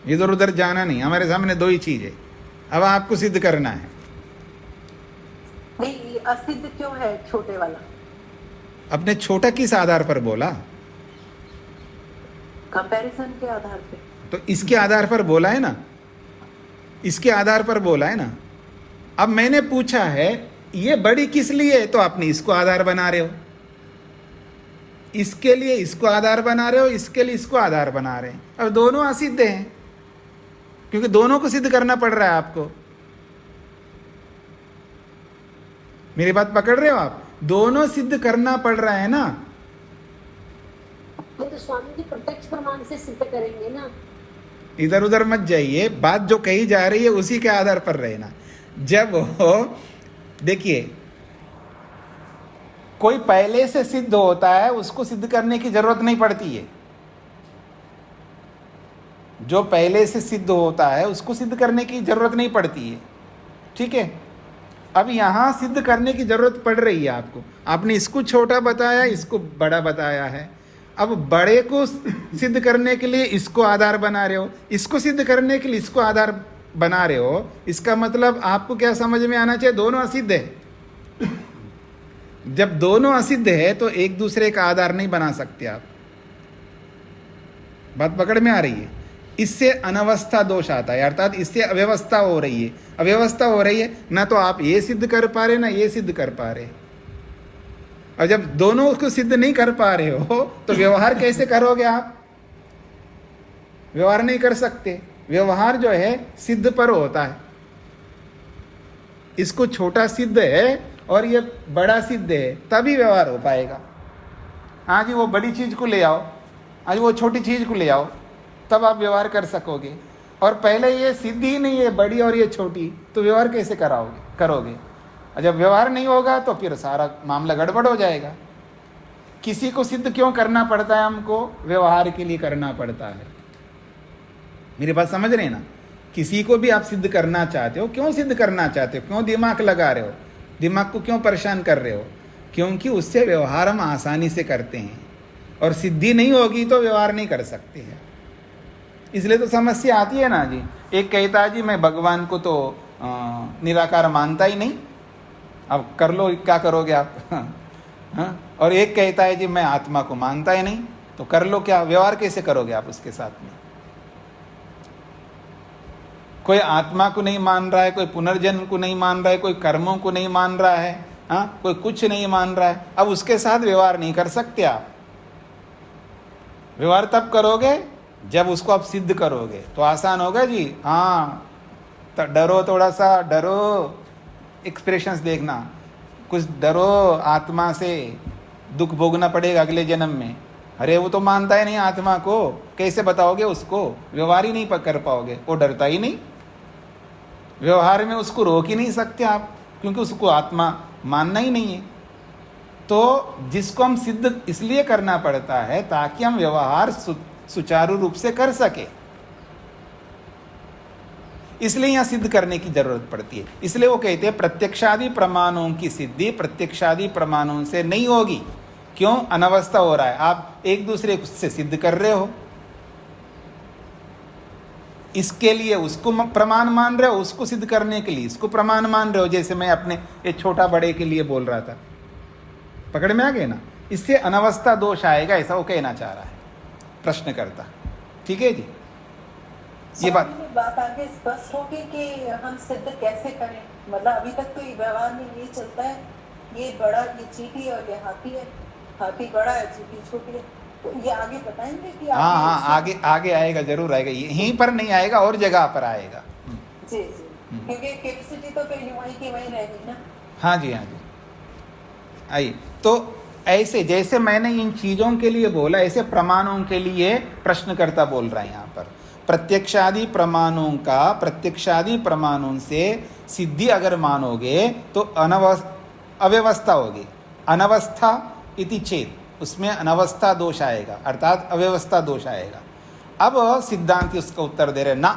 इधर उधर जाना नहीं, हमारे सामने दो ही चीजें, अब आपको सिद्ध करना है। नहीं, असिद्ध क्यों है छोटे वाला? अपने छोटा किस आधार पर बोला? कंपैरिजन के आधार पे। तो इसके आधार पर बोला है ना, इसके आधार पर बोला है ना। अब मैंने पूछा है ये बड़ी किस लिए है, तो आपने इसको आधार बना रहे हो, इसके लिए इसको आधार बना रहे हो, इसके लिए इसको आधार बना रहे हैं। अब दोनों असिद्ध हैं, क्योंकि दोनों को सिद्ध करना पड़ रहा है आपको। मेरी बात पकड़ रहे हो आप? दोनों सिद्ध करना पड़ रहा है ना। तो स्वामी जी प्रत्यक्ष प्रमाण से सिद्ध करेंगे ना। इधर उधर मत जाइए, बात जो कही जा रही है उसी के आधार पर रहना। जब हो देखिए, कोई पहले से सिद्ध होता है उसको सिद्ध करने की जरूरत नहीं पड़ती है। जो पहले से सिद्ध होता है उसको सिद्ध करने की जरूरत नहीं पड़ती है, ठीक है। अब यहां सिद्ध करने की जरूरत पड़ रही है आपको। आपने इसको छोटा बताया, इसको बड़ा बताया है। अब बड़े को सिद्ध करने के लिए इसको आधार बना रहे हो, इसको सिद्ध करने के लिए इसको आधार बना रहे हो। इसका मतलब आपको क्या समझ में आना चाहिए? दोनों असिद्ध है। जब दोनों असिद्ध है तो एक दूसरे का आधार नहीं बना सकते आप। बात पकड़ में आ रही है? इससे अनवस्था दोष आता है, अर्थात इससे अव्यवस्था हो रही है। अव्यवस्था हो रही है, ना तो आप ये सिद्ध कर पा रहे, ना ये सिद्ध कर पा रहे। और जब दोनों को सिद्ध नहीं कर पा रहे हो तो व्यवहार कैसे करोगे आप? व्यवहार नहीं कर सकते। व्यवहार जो है सिद्ध पर होता है। इसको छोटा सिद्ध है और ये बड़ा सिद्ध है, तभी व्यवहार हो पाएगा। हाँ जी, वो बड़ी चीज को ले आओ, आज वो छोटी चीज को ले आओ, तब आप व्यवहार कर सकोगे। और पहले ये सिद्ध ही नहीं है, बड़ी और ये छोटी, तो व्यवहार कैसे करोगे? जब व्यवहार नहीं होगा तो फिर सारा मामला गड़बड़ हो जाएगा। किसी को सिद्ध क्यों करना पड़ता है? हमको व्यवहार के लिए करना पड़ता है। मेरी बात समझ रहे हैं ना? किसी को भी आप सिद्ध करना चाहते हो, क्यों सिद्ध करना चाहते हो? क्यों दिमाग लगा रहे हो? दिमाग को क्यों परेशान कर रहे हो? क्योंकि उससे व्यवहार हम आसानी से करते हैं, और सिद्धि नहीं होगी तो व्यवहार नहीं कर सकते हैं। इसलिए तो समस्या आती है ना जी। एक कहता है जी मैं भगवान को तो निराकार मानता ही नहीं, अब कर लो, क्या करोगे आप? हाँ? और एक कहता है जी मैं आत्मा को मानता ही नहीं, तो कर लो क्या? व्यवहार कैसे करोगे आप उसके साथ में? कोई आत्मा को नहीं मान रहा है, कोई पुनर्जन्म को नहीं मान रहा है, कोई कर्मों को नहीं मान रहा है, हाँ, कोई कुछ नहीं मान रहा है। अब उसके साथ व्यवहार नहीं कर सकते आप। व्यवहार तब करोगे जब उसको आप सिद्ध करोगे, तो आसान होगा जी। हाँ, तो डरो, थोड़ा सा डरो, एक्सप्रेशंस देखना, कुछ डरो, आत्मा से दुख भोगना पड़ेगा अगले जन्म में। अरे वो तो मानता ही नहीं आत्मा को, कैसे बताओगे उसको? व्यवहार ही नहीं कर पाओगे, वो डरता ही नहीं। व्यवहार में उसको रोक ही नहीं सकते आप, क्योंकि उसको आत्मा मानना ही नहीं है। तो जिसको हम सिद्ध इसलिए करना पड़ता है ताकि हम व्यवहार सुचारू रूप से कर सके। इसलिए यहाँ सिद्ध करने की जरूरत पड़ती है। इसलिए वो कहते हैं प्रत्यक्षादि प्रमाणों की सिद्धि प्रत्यक्षादि प्रमाणों से नहीं होगी। क्यों? अनवस्था हो रहा है, आप एक दूसरे से सिद्ध कर रहे हो, इसके लिए उसको प्रमाण मान रहे हो, उसको सिद्ध करने के लिए इसको प्रमाण मान रहे हो। जैसे मैं अपने ये छोटा बड़े के लिए बोल रहा था, पकड़ में आ गए ना? इससे अनवस्था दोष आएगा, ऐसा वो कहना चाह रहा है प्रश्न करता। ठीक है जी, ये बात आगे स्पष्ट होगी कि हम सिद्ध कैसे करें। मतलब अभी तक तो व्यवहार में ये चलता है, ये बड़ा, ये चींटी और ये हाथी है, हाथी बड़ा है चींटी छोटी है। तो ये आगे बताएंगे कि हाँ, आगे आएगा, जरूर आएगा, यहीं पर नहीं आएगा और जगह पर आएगा। जी, क्योंकि कैपेसिटी तो फिर वहीं की वहीं रहेगी ना। हाँ जी, आइए। तो ऐसे जैसे मैंने इन चीजों के लिए बोला, ऐसे प्रमाणों के लिए प्रश्नकर्ता बोल रहा है यहाँ पर। प्रत्यक्षादि प्रमाणों का प्रत्यक्षादि प्रमाणों से सिद्धि अगर मानोगे तो अव्यवस्था होगी। अनवस्था इति चेत, उसमें अनवस्था दोष आएगा, अर्थात अव्यवस्था दोष आएगा। अब सिद्धांति उसका उत्तर दे रहे ना,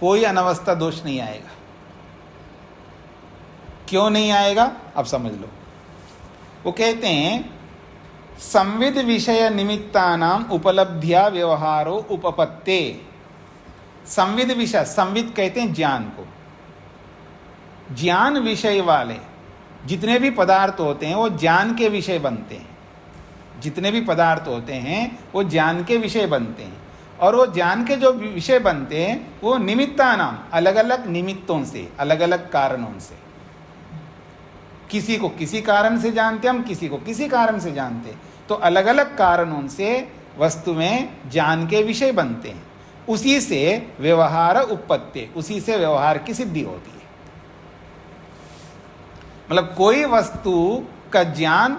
कोई अनवस्था दोष नहीं आएगा। क्यों नहीं आएगा अब समझ लो। वो कहते हैं संविद विषय निमित्तानाम उपलब्धिया व्यवहारो उपपत्ते। संविद विषय, संविद कहते हैं ज्ञान को, ज्ञान विषय वाले जितने भी पदार्थ होते हैं वो ज्ञान के विषय बनते हैं। जितने भी पदार्थ होते हैं वो ज्ञान के विषय बनते हैं, और वो ज्ञान के जो विषय बनते हैं वो निमित्तानाम, अलग अलग निमित्तों से, अलग अलग कारणों से। किसी को किसी कारण से जानते हम, किसी को किसी कारण से जानते, तो अलग अलग कारणों से वस्तु में ज्ञान के विषय बनते हैं। उसी से व्यवहार उत्पत्ति, उसी से व्यवहार की सिद्धि होती है। मतलब कोई वस्तु का ज्ञान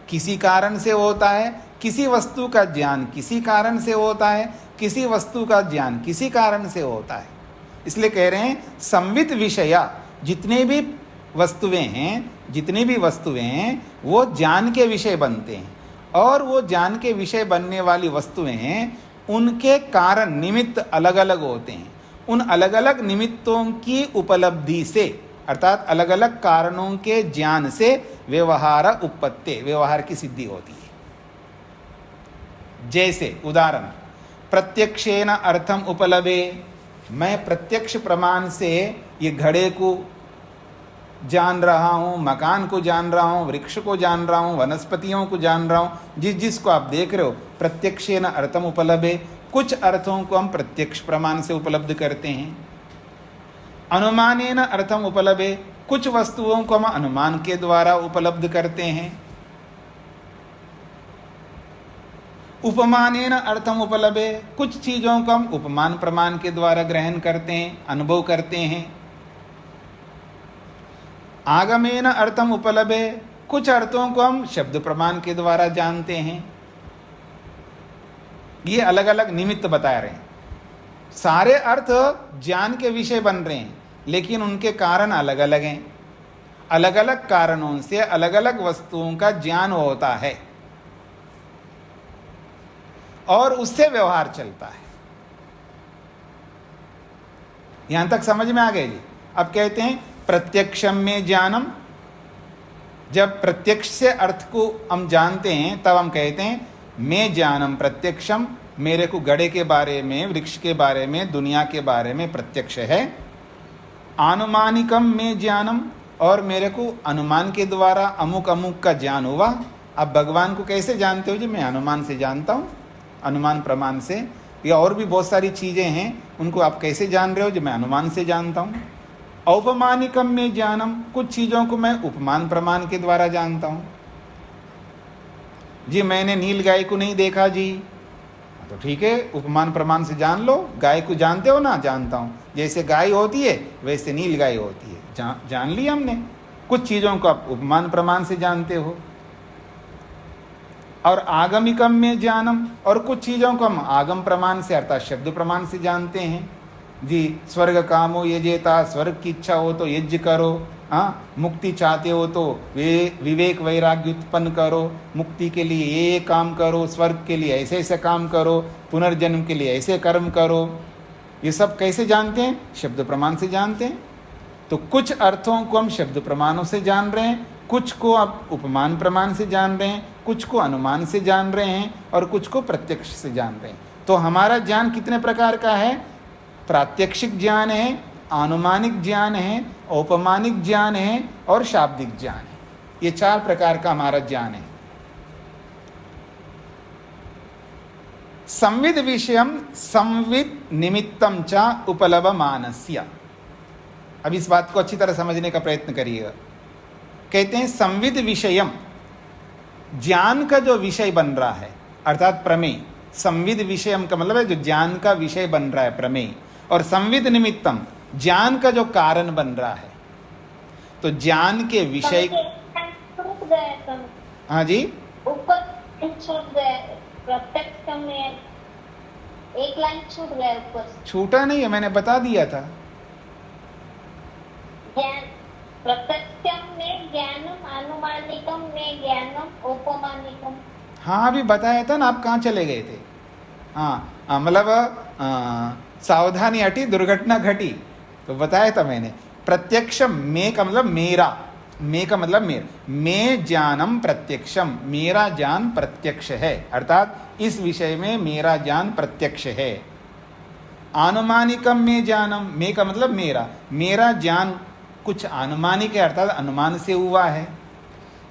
किसी कारण से होता है, किसी वस्तु का ज्ञान किसी कारण से होता है, किसी वस्तु का ज्ञान किसी कारण से होता है। इसलिए कह रहे हैं संवित विषया, जितने भी वस्तुएं हैं वो ज्ञान के विषय बनते हैं, और वो ज्ञान के विषय बनने वाली वस्तुएं हैं, उनके कारण निमित्त अलग अलग होते हैं। उन अलग अलग निमित्तों की उपलब्धि से, अर्थात अलग अलग कारणों के ज्ञान से व्यवहार उत्पत्ति, व्यवहार की सिद्धि होती है। जैसे उदाहरण, प्रत्यक्षेन अर्थम उपलभे, मैं प्रत्यक्ष प्रमाण से ये घड़े को जान रहा हूँ, मकान को जान रहा हूँ, वृक्ष को जान रहा हूँ, वनस्पतियों को जान रहा हूँ, जिसको आप देख रहे हो। प्रत्यक्षेन अर्थम उपलभे, कुछ अर्थों को हम प्रत्यक्ष प्रमाण से उपलब्ध करते हैं। अनुमानेन अर्थम उपलभे, कुछ वस्तुओं को हम अनुमान के द्वारा उपलब्ध करते हैं। उपमानेन अर्थम उपलभे, कुछ चीजों को हम उपमान प्रमाण के द्वारा ग्रहण करते हैं, अनुभव करते हैं। आगमेन अर्थम उपलभे, कुछ अर्थों को हम शब्द प्रमाण के द्वारा जानते हैं। ये अलग अलग निमित्त बता रहे हैं। सारे अर्थ ज्ञान के विषय बन रहे हैं, लेकिन उनके कारण अलग अलग हैं। अलग अलग कारणों से अलग अलग वस्तुओं का ज्ञान होता है, और उससे व्यवहार चलता है। यहां तक समझ में आ गए जी। अब कहते हैं प्रत्यक्षम में ज्ञानम, जब प्रत्यक्ष से अर्थ को हम जानते हैं तब हम कहते हैं मैं ज्ञानम प्रत्यक्षम, मेरे को घड़े के बारे में, वृक्ष के बारे में, दुनिया के बारे में प्रत्यक्ष है। आनुमानिकम में ज्ञानम, और मेरे को अनुमान के द्वारा अमुक अमुक का ज्ञान हुआ। अब भगवान को कैसे जानते हो जी? मैं अनुमान से जानता हूँ, अनुमान प्रमाण से। या और भी बहुत सारी चीज़ें हैं, उनको आप कैसे जान रहे हो? जो मैं अनुमान से जानता हूँ। औपमानिकम में ज्ञानम, कुछ चीज़ों को मैं उपमान प्रमाण के द्वारा जानता हूँ। जी मैंने नील गाय को नहीं देखा जी, तो ठीक है, उपमान प्रमाण से जान लो। गाय को जानते हो ना? जानता हूँ। जैसे गाय होती है वैसे नील गाय होती है, जान लिया हमने। कुछ चीज़ों को आप उपमान प्रमाण से जानते हो। और आगमिकम में ज्ञानम, और कुछ चीज़ों को हम आगम प्रमाण से, अर्थात शब्द प्रमाण से जानते हैं। जी स्वर्ग कामो यजेता, स्वर्ग की इच्छा हो तो यज्ञ करो। हाँ, मुक्ति चाहते हो तो विवेक वैराग्य उत्पन्न करो। मुक्ति के लिए ये काम करो, स्वर्ग के लिए ऐसे ऐसे काम करो, पुनर्जन्म के लिए ऐसे कर्म करो। ये सब कैसे जानते हैं? शब्द प्रमाण से जानते हैं। तो कुछ अर्थों को हम शब्द प्रमाणों से जान रहे हैं, कुछ को आप उपमान प्रमाण से जान रहे हैं, कुछ को अनुमान से जान रहे हैं और कुछ को प्रत्यक्ष से जान रहे हैं। तो हमारा ज्ञान कितने प्रकार का है? प्रात्यक्षिक ज्ञान है, अनुमानिक ज्ञान है, औपमानिक ज्ञान है और शाब्दिक ज्ञान है। ये 4 प्रकार का हमारा ज्ञान है। संविद विषयम संविद निमित्तम च उपलभमानस्य। अब इस बात को अच्छी तरह समझने का प्रयत्न करिएगा। कहते हैं संविद विषयम, ज्ञान का जो विषय बन रहा है अर्थात प्रमेय। संविद विषयम का मतलब है जो ज्ञान का विषय बन रहा है, प्रमेय। और संविद निमित्तम, ज्ञान का जो कारण बन रहा है। तो ज्ञान के विषय, हाँ जी, ऊपर छूट गया, प्रत्यक्ष में एक लाइन छूट गया ऊपर। छूटा नहीं है, मैंने बता दिया था। ज्ञान प्रत्यक्षम में ज्ञानम, अनुमानिकम में ज्ञानम, औपमानिकम। हाँ अभी बताया था ना, आप कहाँ चले गए थे? हाँ मतलब सावधानी हटी, दुर्घटना घटी। तो बताया था मैंने, प्रत्यक्षम में का मतलब मेरा, में का मतलब मेरा, मैं ज्ञानम प्रत्यक्षम, मेरा ज्ञान प्रत्यक्ष है, अर्थात इस विषय में मेरा ज्ञान प्रत्यक्ष है। अनुमानिकम में ज्ञानम, में का मतलब मेरा, मेरा ज्ञान कुछ अनुमानिक है अर्थात अनुमान से हुआ है।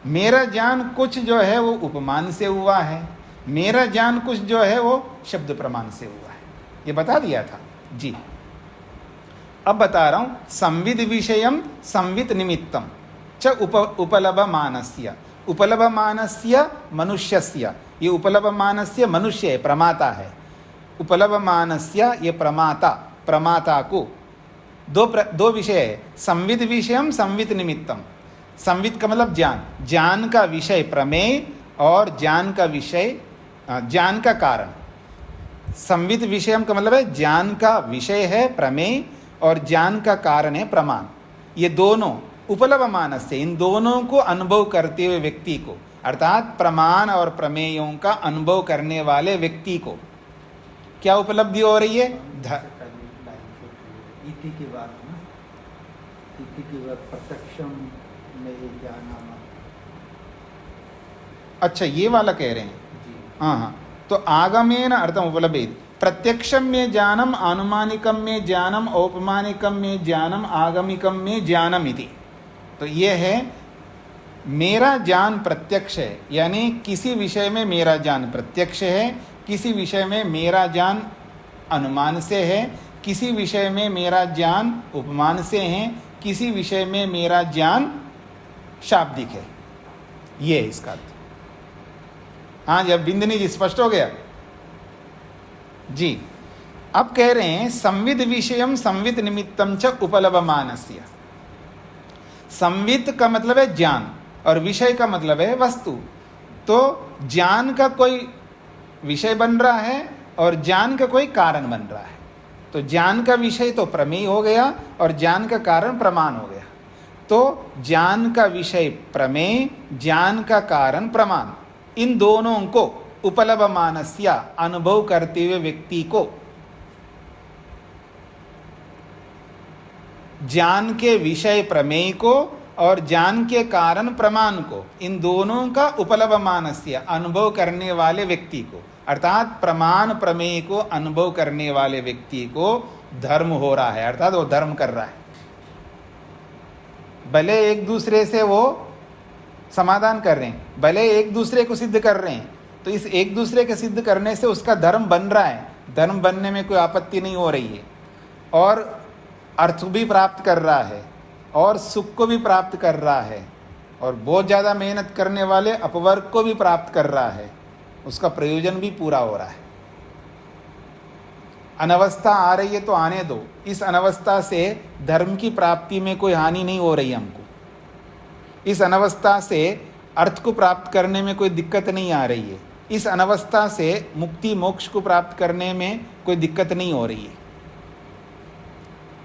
मेरा ज्ञान कुछ जो है वो उपमान से हुआ है, मेरा ज्ञान कुछ जो है वो शब्द प्रमाण से हुआ है। ये बता दिया था जी। अब बता रहा हूं, संविद विषयम संविद निमित्तम च उपलभमानस्य। उपलभमानस्य मनुष्यस्य, ये उपलभमानस्य मनुष्य है, प्रमाता है। उपलभमानस्य ये प्रमाता, प्रमाता को दो विषय है, संविद विषयम संविद निमित्तम। संविद का मतलब ज्ञान, ज्ञान का विषय प्रमेय और ज्ञान का विषय ज्ञान का कारण। संविद विषयम का मतलब है ज्ञान का विषय है प्रमेय और ज्ञान का कारण है प्रमाण। ये दोनों उपलभमानस्य, इन दोनों को अनुभव करते हुए व्यक्ति को, अर्थात प्रमाण और प्रमेयों का अनुभव करने वाले व्यक्ति को क्या उपलब्धि हो रही है? इति के बाद ना, इति के बाद प्रत्यक्षम में जाना। अच्छा ये वाला कह रहे हैं जी। हाँ। तो आगमेन अर्थम उपलब्धेत, प्रत्यक्षम में ज्ञानम, अनुमानिकम में ज्ञानम, औपमानिकम में ज्ञानम, आगमिकम में ज्ञानम इति। तो ये है मेरा ज्ञान प्रत्यक्ष है, यानी किसी विषय में मेरा ज्ञान प्रत्यक्ष है, किसी विषय में मेरा ज्ञान अनुमान से है, किसी विषय में मेरा ज्ञान उपमान से है, किसी विषय में मेरा ज्ञान शाब्दिक है। ये है इसका अर्थ। हाँ जब बिंदनी जी स्पष्ट हो गया जी। अब कह रहे हैं संविद विषयम संविद निमित्तम च उपलभमानस्य। संविद का मतलब है ज्ञान और विषय का मतलब है वस्तु। तो ज्ञान का कोई विषय बन रहा है और ज्ञान का कोई कारण बन रहा है। तो ज्ञान का विषय तो प्रमेय हो गया और ज्ञान का कारण प्रमाण हो गया। तो ज्ञान का विषय प्रमेय, ज्ञान का कारण प्रमाण, इन दोनों को उपलभमानस्य अनुभव करते हुए व्यक्ति को ज्ञान के विषय प्रमेय को और ज्ञान के कारण प्रमाण को, इन दोनों का उपलभमानस्य अनुभव करने वाले व्यक्ति को, अर्थात प्रमाण प्रमेय को अनुभव करने वाले व्यक्ति को धर्म हो रहा है, अर्थात वो धर्म कर रहा है। भले एक दूसरे से वो समाधान कर रहे हैं, भले एक दूसरे को सिद्ध कर रहे हैं, तो इस एक दूसरे के सिद्ध करने से उसका धर्म बन रहा है, धर्म बनने में कोई आपत्ति नहीं हो रही है, और अर्थ भी प्राप्त कर रहा है और सुख को भी प्राप्त कर रहा है, और बहुत ज़्यादा मेहनत करने वाले अपवर्ग को भी प्राप्त कर रहा है, उसका प्रयोजन भी पूरा हो रहा है। अनवस्था आ रही है तो आने दो, इस अनवस्था से धर्म की प्राप्ति में कोई हानि नहीं हो रही हमको, इस अनवस्था से अर्थ को प्राप्त करने में कोई दिक्कत नहीं आ रही है, इस अनवस्था से मुक्ति मोक्ष को प्राप्त करने में कोई दिक्कत नहीं हो रही है।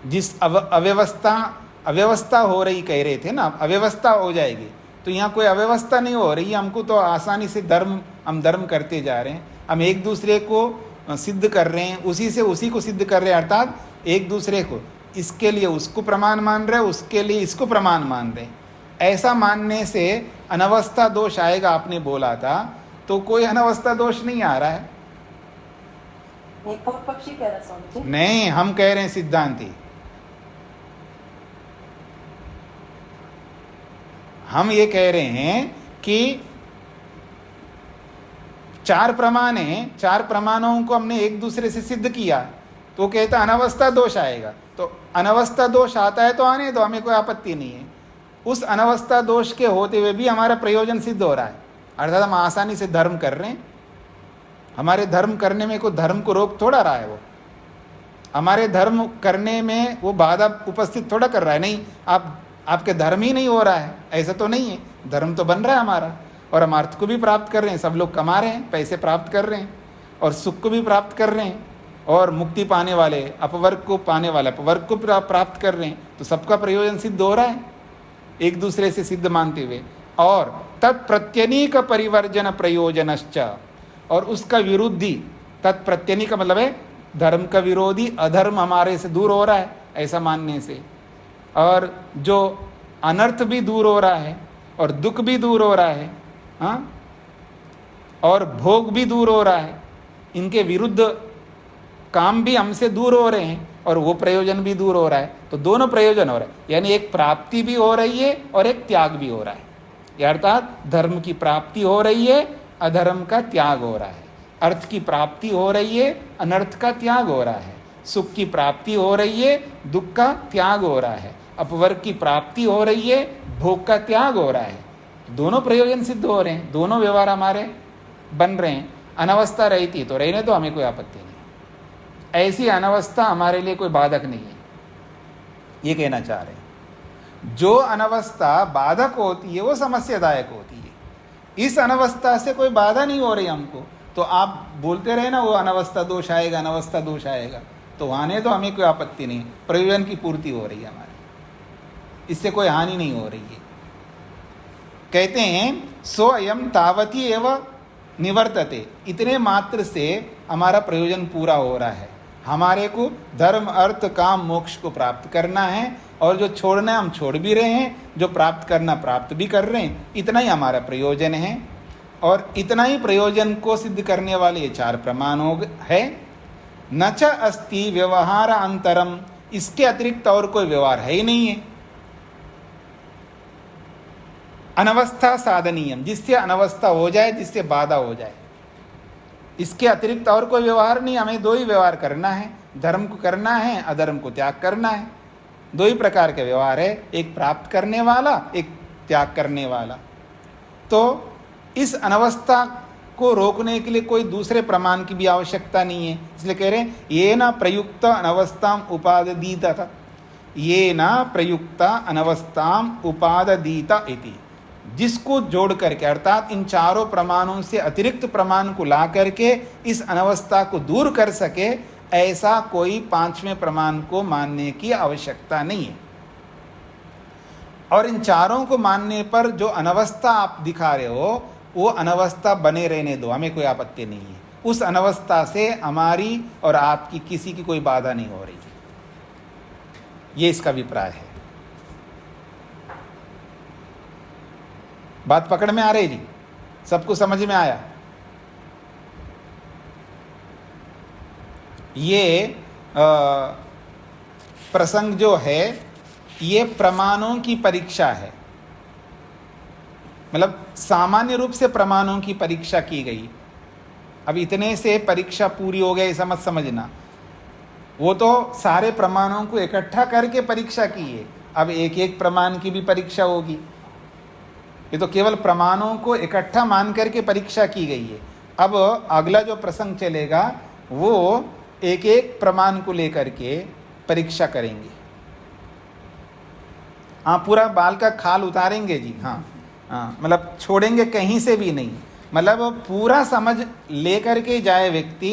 जिस अव्यवस्था हो रही कह रहे थे ना, अव्यवस्था हो जाएगी, तो यहाँ कोई अव्यवस्था नहीं हो रही है। हमको तो आसानी से हम धर्म करते जा रहे हैं, हम एक दूसरे को सिद्ध कर रहे हैं, उसी से उसी को सिद्ध कर रहे हैं, अर्थात एक दूसरे को, इसके लिए उसको प्रमाण मान रहे, उसके लिए इसको प्रमाण मान रहे। ऐसा मानने से अनवस्था दोष आएगा, आपने बोला था, तो कोई अनवस्था दोष नहीं आ रहा है। ये पूर्व पक्षी कह रहा स्वामी जी। नहीं, हम कह रहे हैं सिद्धांती, हम ये कह रहे हैं कि 4 प्रमाण हैं, 4 प्रमाणों को हमने एक दूसरे से सिद्ध किया, तो कहता अनवस्था दोष आएगा। तो अनवस्था दोष आता है तो आने दो, हमें कोई आपत्ति नहीं है। उस अनवस्था दोष के होते हुए भी हमारा प्रयोजन सिद्ध हो रहा है, अर्थात हम आसानी से धर्म कर रहे हैं। हमारे धर्म करने में कोई धर्म को रोक थोड़ा रहा है, वो हमारे धर्म करने में वो बाधा उपस्थित थोड़ा कर रहा है। नहीं, आपके धर्म ही नहीं हो रहा है, ऐसा तो नहीं है, धर्म तो बन रहा है हमारा, और हम अर्थ को भी प्राप्त कर रहे हैं, सब लोग कमा रहे हैं, पैसे प्राप्त कर रहे हैं, और सुख को भी प्राप्त कर रहे हैं, और मुक्ति पाने वाले अपवर्ग को पाने वाले अपवर्ग को प्राप्त कर रहे हैं, तो सबका प्रयोजन सिद्ध हो रहा है एक दूसरे से सिद्ध मानते हुए। और तत्प्रत्यनीक परिवर्जन प्रयोजनश्च, और उसका विरुद्धि, तत्प्रत्यनीक मतलब है धर्म का विरोधी, अधर्म हमारे से दूर हो रहा है ऐसा मानने से, और जो अनर्थ भी दूर हो रहा है, और दुख भी दूर हो रहा है, हाँ, और भोग भी दूर हो रहा है, इनके विरुद्ध काम भी हमसे दूर हो रहे हैं, और वो प्रयोजन भी दूर हो रहा है। तो दोनों प्रयोजन हो रहे हैं, यानी एक प्राप्ति भी हो रही है और एक त्याग भी हो रहा है। अर्थात धर्म की प्राप्ति हो रही है, अधर्म का त्याग हो रहा है। अर्थ की प्राप्ति हो रही है, अनर्थ का त्याग हो रहा है। सुख की प्राप्ति हो रही है, दुख का त्याग हो रहा है। अपवर्ग की प्राप्ति हो रही है, भोग का त्याग हो रहा है। दोनों प्रयोजन सिद्ध हो रहे हैं, दोनों व्यवहार हमारे बन रहे हैं। अनवस्था रहती तो रहने तो हमें कोई आपत्ति नहीं, ऐसी अनवस्था हमारे लिए कोई बाधक नहीं है, ये कहना चाह रहे हैं। जो अनवस्था बाधक होती है वो समस्यादायक होती है, इस अनवस्था से कोई बाधा नहीं हो रही हमको, तो आप बोलते रहे ना वो अनवस्था दोष आएगा, अनवस्था दोष आएगा, तो आने तो हमें कोई आपत्ति नहीं, प्रयोजन की पूर्ति हो रही है हमारी, इससे कोई हानि नहीं हो रही है। कहते हैं सो अयम तावती एवं निवर्तते, इतने मात्र से हमारा प्रयोजन पूरा हो रहा है। हमारे को धर्म अर्थ काम मोक्ष को प्राप्त करना है, और जो छोड़ना है हम छोड़ भी रहे हैं, जो प्राप्त करना प्राप्त भी कर रहे हैं, इतना ही हमारा प्रयोजन है। और इतना ही प्रयोजन को सिद्ध करने वाले ये 4 प्रमाण है। न च अस्ति व्यवहार अंतरम, इसके अतिरिक्त और कोई व्यवहार है ही नहीं है। अनवस्था साधनीयम, जिससे अनवस्था हो जाए, जिससे बाधा हो जाए, इसके अतिरिक्त और कोई व्यवहार नहीं। हमें 2 ही व्यवहार करना है, धर्म को करना है, अधर्म को त्याग करना है। 2 ही प्रकार के व्यवहार है, एक प्राप्त करने वाला, एक त्याग करने वाला। तो इस अनवस्था को रोकने के लिए कोई दूसरे प्रमाण की भी आवश्यकता नहीं है, इसलिए कह रहे हैं ये न प्रयुक्त अनवस्थाम उपाददीता था, ये न प्रयुक्ता अनवस्थाम उपाददीता इति, जिसको जोड़ करके, अर्थात इन 4 प्रमाणों से अतिरिक्त प्रमाण को ला करके इस अनवस्था को दूर कर सके, ऐसा कोई 5वें प्रमाण को मानने की आवश्यकता नहीं है। और इन 4 को मानने पर जो अनवस्था आप दिखा रहे हो, वो अनवस्था बने रहने दो, हमें कोई आपत्ति नहीं है। उस अनवस्था से हमारी और आपकी किसी की कोई बाधा नहीं हो रही, ये इसका अभिप्राय है। बात पकड़ में आ रही जी? सबको समझ में आया? ये प्रसंग जो है ये प्रमाणों की परीक्षा है, मतलब सामान्य रूप से प्रमाणों की परीक्षा की गई। अब इतने से परीक्षा पूरी हो गई ऐसा मत समझना, वो तो सारे प्रमाणों को इकट्ठा करके परीक्षा की है। अब एक एक प्रमाण की भी परीक्षा होगी, ये तो केवल प्रमाणों को इकट्ठा मान करके परीक्षा की गई है। अब अगला जो प्रसंग चलेगा वो एक एक प्रमाण को लेकर के परीक्षा करेंगे। हाँ, पूरा बाल का खाल उतारेंगे जी, हाँ हाँ, मतलब छोड़ेंगे कहीं से भी नहीं, मतलब पूरा समझ लेकर के जाए व्यक्ति,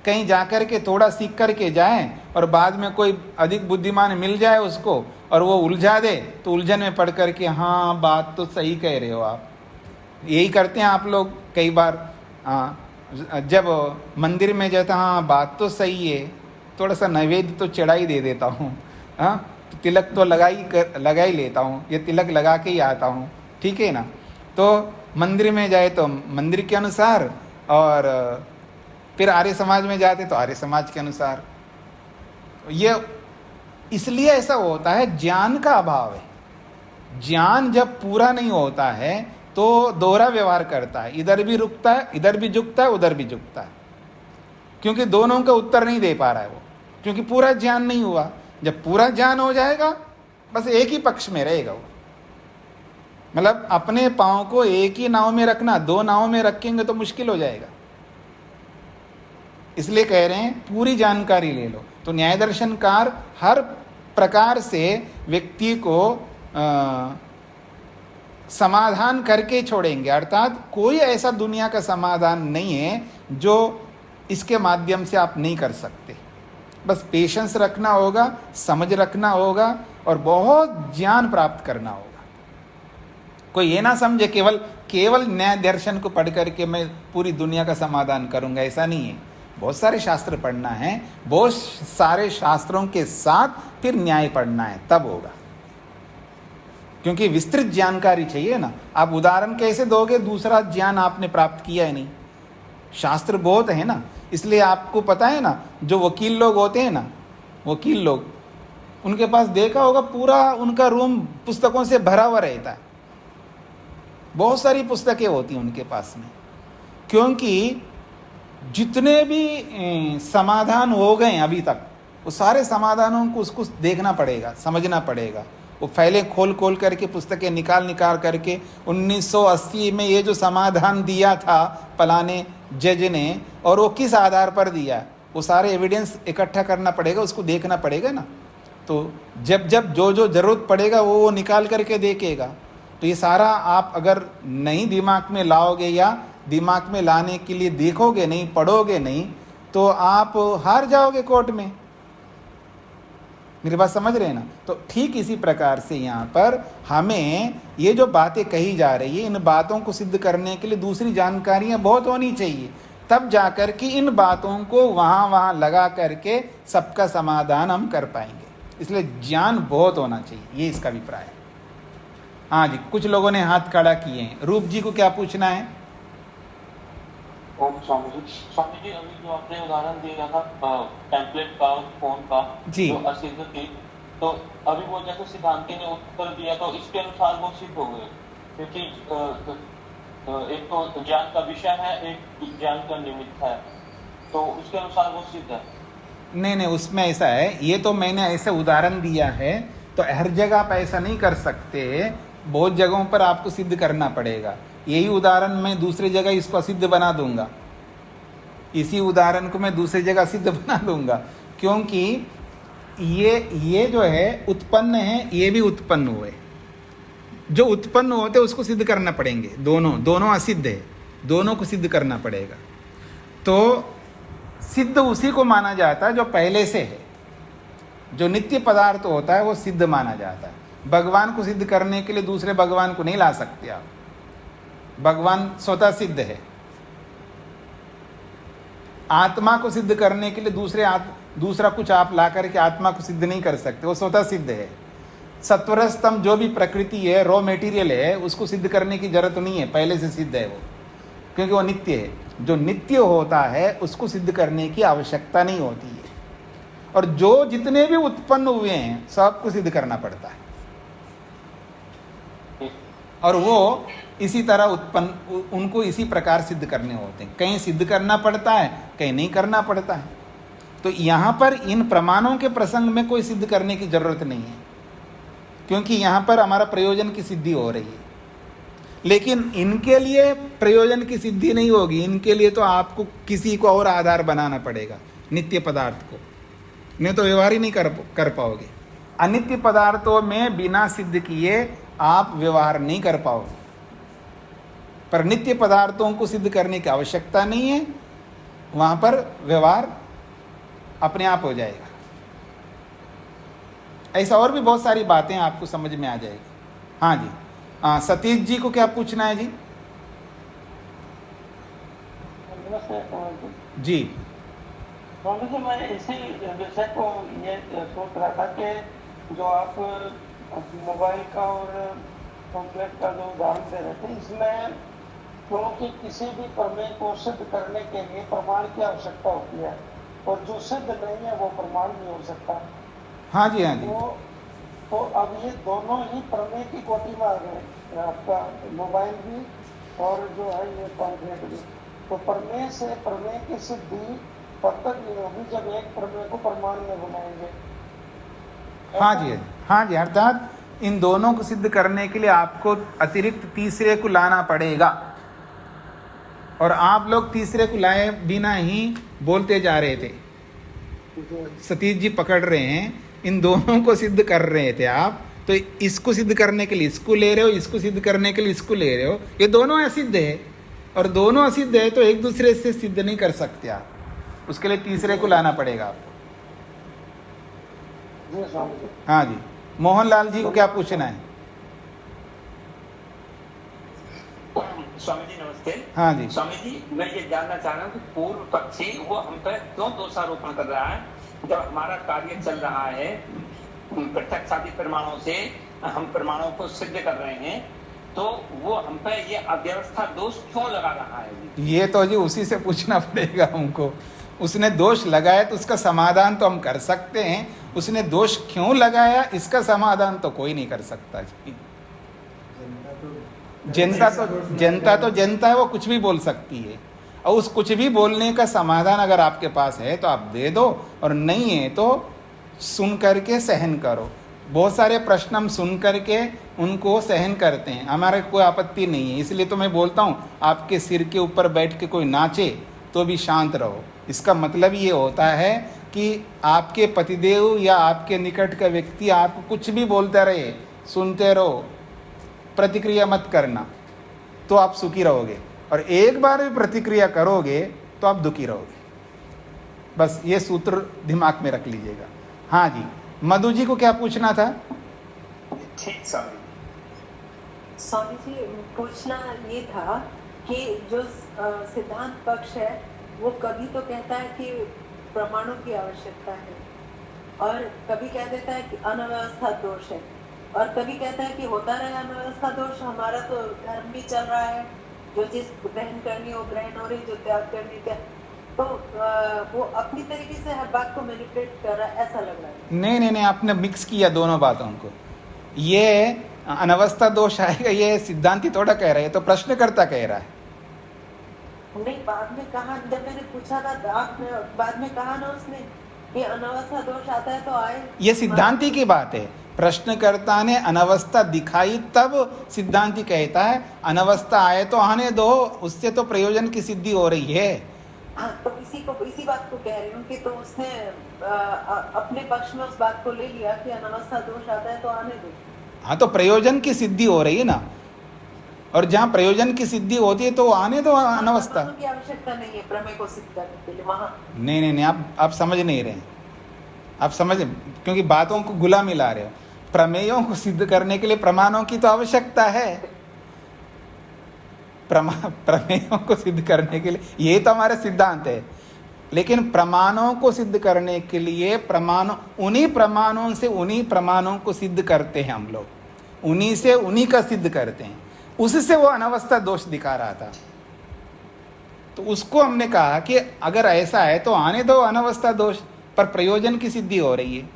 कहीं जाकर के थोड़ा सीख कर के जाए और बाद में कोई अधिक बुद्धिमान मिल जाए उसको और वो उलझा दे, तो उलझन में पड़ कर के हाँ बात तो सही कह रहे हो आप, यही करते हैं आप लोग कई बार। हाँ, जब मंदिर में जाता, हाँ बात तो सही है, थोड़ा सा नैवेद्य तो चढ़ा ही दे देता हूँ, हाँ तिलक तो लगा ही लेता हूँ, ये तिलक लगा के ही आता हूँ, ठीक है ना। तो मंदिर में जाए तो मंदिर के अनुसार, और फिर आर्य समाज में जाते तो आर्य समाज के अनुसार। ये इसलिए ऐसा होता है, ज्ञान का अभाव है। ज्ञान जब पूरा नहीं होता है तो दोहरा व्यवहार करता है, इधर भी रुकता है, इधर भी झुकता है, उधर भी झुकता है, क्योंकि दोनों का उत्तर नहीं दे पा रहा है वो, क्योंकि पूरा ज्ञान नहीं हुआ। जब पूरा ज्ञान हो जाएगा बस एक ही पक्ष में रहेगा वो। मतलब अपने पांव को एक ही नाव में रखना, दो नाव में रखेंगे तो मुश्किल हो जाएगा। इसलिए कह रहे हैं पूरी जानकारी ले लो। तो न्याय दर्शनकार हर प्रकार से व्यक्ति को समाधान करके छोड़ेंगे, अर्थात कोई ऐसा दुनिया का समाधान नहीं है जो इसके माध्यम से आप नहीं कर सकते। बस पेशेंस रखना होगा, समझ रखना होगा और बहुत ज्ञान प्राप्त करना होगा। कोई ये ना समझे केवल न्याय दर्शन को पढ़ करके मैं पूरी दुनिया का समाधान करूंगा, ऐसा नहीं है। बहुत सारे शास्त्र पढ़ना है, बहुत सारे शास्त्रों के साथ फिर न्याय पढ़ना है, तब होगा। क्योंकि विस्तृत जानकारी चाहिए ना। आप उदाहरण कैसे दोगे, दूसरा ज्ञान आपने प्राप्त किया है नहीं। शास्त्र बहुत है ना, इसलिए आपको पता है ना, जो वकील लोग होते हैं ना, वकील लोग, उनके पास देखा होगा पूरा उनका रूम पुस्तकों से भरा हुआ रहता है। बहुत सारी पुस्तकें होती हैं उनके पास में, क्योंकि जितने भी समाधान हो गए अभी तक, वो सारे समाधानों को उसको देखना पड़ेगा, समझना पड़ेगा। वो फाइलें खोल करके, पुस्तकें निकाल करके 1980 में ये जो समाधान दिया था फलाने जज ने, और वो किस आधार पर दिया, वो सारे एविडेंस इकट्ठा करना पड़ेगा, उसको देखना पड़ेगा ना। तो जब जो जरूरत पड़ेगा वो निकाल करके देखेगा। तो ये सारा आप अगर नहीं दिमाग में लाओगे या दिमाग में लाने के लिए देखोगे नहीं, पढ़ोगे नहीं, तो आप हार जाओगे कोर्ट में। मेरी बात समझ रहे हैं ना। तो ठीक इसी प्रकार से यहाँ पर हमें ये जो बातें कही जा रही है, इन बातों को सिद्ध करने के लिए दूसरी जानकारियाँ बहुत होनी चाहिए, तब जाकर कि इन बातों को वहाँ लगा करके सबका समाधान हम कर पाएंगे। इसलिए ज्ञान बहुत होना चाहिए, ये इसका अभिप्राय है। हाँ जी, कुछ लोगों ने हाथ खड़ा किए हैं। रूप जी को क्या पूछना है? ओम स्वामी जी, अभी जो आपने उदाहरण दिया था टेम्पलेट का, फोन का, जी, जो असिद्ध थी, तो अभी वो जैसे सिद्धांति ने उत्तर दिया तो इसके अनुसार वो सिद्ध हो गए, क्योंकि एक तो ज्ञान का विषय है, एक ज्ञान का निमित्त है, तो उसके अनुसार वो सिद्ध है। नहीं, उसमें ऐसा है, ये तो मैंने ऐसे उदाहरण दिया है, तो हर जगह आप ऐसा नहीं कर सकते, बहुत जगहों पर आपको सिद्ध करना पड़ेगा। यही उदाहरण मैं दूसरी जगह इसको असिद्ध बना दूंगा, इसी उदाहरण को मैं दूसरी जगह सिद्ध बना दूंगा, क्योंकि ये जो है उत्पन्न है, ये भी उत्पन्न हुए। जो उत्पन्न होते उसको सिद्ध करना पड़ेंगे, दोनों असिद्ध है, दोनों को सिद्ध करना पड़ेगा। तो सिद्ध उसी को माना जाता है जो पहले से है। जो नित्य पदार्थ होता है वो सिद्ध माना जाता है। भगवान को सिद्ध करने के लिए दूसरे भगवान को नहीं ला सकते आप, भगवान स्वतः सिद्ध है। आत्मा को सिद्ध करने के लिए दूसरा कुछ आप ला करके आत्मा को सिद्ध नहीं कर सकते, वो स्वतः सिद्ध है। सत्वर स्तंभ जो भी प्रकृति है, रॉ मटेरियल है, उसको सिद्ध करने की जरूरत नहीं है, पहले से सिद्ध है वो, क्योंकि वो नित्य है। जो नित्य होता है उसको सिद्ध करने की आवश्यकता नहीं होती है। और जो जितने भी उत्पन्न हुए हैं सबको सिद्ध करना पड़ता है, और वो इसी तरह उत्पन्न, उनको इसी प्रकार सिद्ध करने होते हैं। कहीं सिद्ध करना पड़ता है, कहीं नहीं करना पड़ता है। तो यहाँ पर इन प्रमाणों के प्रसंग में कोई सिद्ध करने की जरूरत नहीं है, क्योंकि यहाँ पर हमारा प्रयोजन की सिद्धि हो रही है। लेकिन इनके लिए प्रयोजन की सिद्धि नहीं होगी, इनके लिए तो आपको किसी को और आधार बनाना पड़ेगा, नित्य पदार्थ को, नहीं तो व्यवहार ही नहीं कर पाओगे। अनित्य पदार्थों में बिना सिद्ध किए आप व्यवहार नहीं कर पाओगे। पर नित्य पदार्थों को सिद्ध करने की आवश्यकता नहीं है, वहां पर व्यवहार अपने आप हो जाएगा। ऐसा और भी बहुत सारी बातें आपको समझ में आ जाएगी। हाँ जी, सतीश जी को क्या पूछना है जी? नमस्ते स्वामी जी। जी। स्वामी जी, मैं इसी विषय को ये सोच रहा था कि जो आप मोबाइल का और पॉम्पलेट का जो उदाहरण दे रहे थे, इसमें क्योंकि किसी भी प्रमेय को सिद्ध करने के लिए प्रमाण की आवश्यकता होती है, और जो सिद्ध नहीं है वो प्रमाण नहीं हो सकता। हाँ जी, हाँ जी। तो अब ये दोनों ही प्रमेय की कोटि में आ गए, आपका मोबाइल भी और जो है ये पॉम्पलेट भी। तो प्रमेय से प्रमेय की सिद्धि तब तक नहीं होगी जब एक प्रमेय को प्रमाण में बनाएंगे। हाँ जी, हाँ जी। अर्थात इन दोनों को सिद्ध करने के लिए आपको अतिरिक्त तीसरे को लाना पड़ेगा, और आप लोग तीसरे को लाए बिना ही बोलते जा रहे थे। सतीश जी पकड़ रहे हैं, इन दोनों को सिद्ध कर रहे थे आप, तो इसको सिद्ध करने के लिए इसको ले रहे हो, इसको सिद्ध करने के लिए इसको ले रहे हो। ये दोनों असिद्ध है, और दोनों असिद्ध है तो एक दूसरे से सिद्ध नहीं कर सकते आप, उसके लिए तीसरे को लाना पड़ेगा आपको। हाँ जी। मोहनलाल जी को क्या पूछना है? स्वामी जी नमस्ते। हाँ जी। स्वामी जी, मैं ये जानना चाह रहा हूँ कि पूर्व पक्षी वो हम पर क्यों दोषारोपण कर रहा है, जब हमारा कार्य चल रहा है प्रत्यक्षादि प्रमाणों से हम प्रमाणों को सिद्ध कर रहे हैं, तो वो हम पर ये अव्यवस्था दोष क्यों लगा रहा है? ये तो जी उसी से पूछना पड़ेगा हमको। उसने दोष लगाया तो उसका समाधान तो हम कर सकते हैं, उसने दोष क्यों लगाया इसका समाधान तो कोई नहीं कर सकता जी। जनता है, वो कुछ भी बोल सकती है, और उस कुछ भी बोलने का समाधान अगर आपके पास है तो आप दे दो, और नहीं है तो सुन करके सहन करो। बहुत सारे प्रश्न हम सुन करके उनको सहन करते हैं, हमारे कोई आपत्ति नहीं है। इसलिए तो मैं बोलता हूँ आपके सिर के ऊपर बैठ के कोई नाचे तो भी शांत रहो। इसका मतलब ये होता है कि आपके पतिदेव या आपके निकट का व्यक्ति आपको कुछ भी बोलते रहे, सुनते रहो, प्रतिक्रिया मत करना, तो आप सुखी रहोगे। और एक बार भी प्रतिक्रिया करोगे तो आप दुखी रहोगे। बस ये सूत्र दिमाग में रख लीजिएगा। हाँ जी, मधु जी को क्या पूछना था? ठीक स्वामी जी, पूछना ये था कि जो सिद्धांत पक्ष है वो कभी तो कहता है कि प्रमाणों की आवश्यकता है, और कभी कह देता है कि अनवस्था दोष है, और कभी कहता है कि होता रहे अनवस्था दोष, हमारा तो धर्म भी चल रहा है, जो चीज ग्रहण करनी हो ग्रहण हो रही, जो त्याग करनी क्या, तो वो अपनी तरीके से हर बात को मैनिपुलेट कर रहा है, ऐसा लग रहा है। नहीं, आपने मिक्स किया दोनों बातों को। ये अनवस्था दोष आएगा ये सिद्धांती थोड़ा कह रहे हैं, तो प्रश्नकर्ता कह रहा है। नहीं, बाद में कहा, जब मैंने पूछा था बाद में कहा ना उसने कि अनवस्था दोष आता है तो आए। ये सिद्धांती की बात है। प्रश्नकर्ता ने अनवस्था दिखाई तब सिद्धांती कहता है अनवस्था आए तो आने दो, उससे तो प्रयोजन की सिद्धि हो रही है। हाँ, तो इसी बात को कह रही हूँ कि तो उसने अपने पक्ष में उस बात को ले लिया कि अनवस्था दोष आता है तो आने दो। हाँ, तो प्रयोजन की सिद्धि हो रही है ना, और जहाँ प्रयोजन की सिद्धि होती है तो आने दो अनवस्था की आवश्यकता नहीं है प्रमेय को सिद्ध करने के लिए वहाँ। नहीं, आप समझ नहीं रहे। आप समझ, क्योंकि बातों को गुला मिला रहे हो। प्रमेयों को सिद्ध करने के लिए प्रमाणों की तो आवश्यकता है। प्रमेयों को सिद्ध करने के लिए ये तो हमारे सिद्धांत है, लेकिन प्रमाणों को सिद्ध करने के लिए उन्हीं प्रमाणों से उन्हीं प्रमाणों को सिद्ध करते हैं हम लोग, उन्हीं से उन्हीं का सिद्ध करते हैं। उससे वो अनवस्था दोष दिखा रहा था, तो उसको हमने कहा कि अगर ऐसा है तो आने दो अनवस्था दोष, पर प्रयोजन की सिद्धि हो रही है।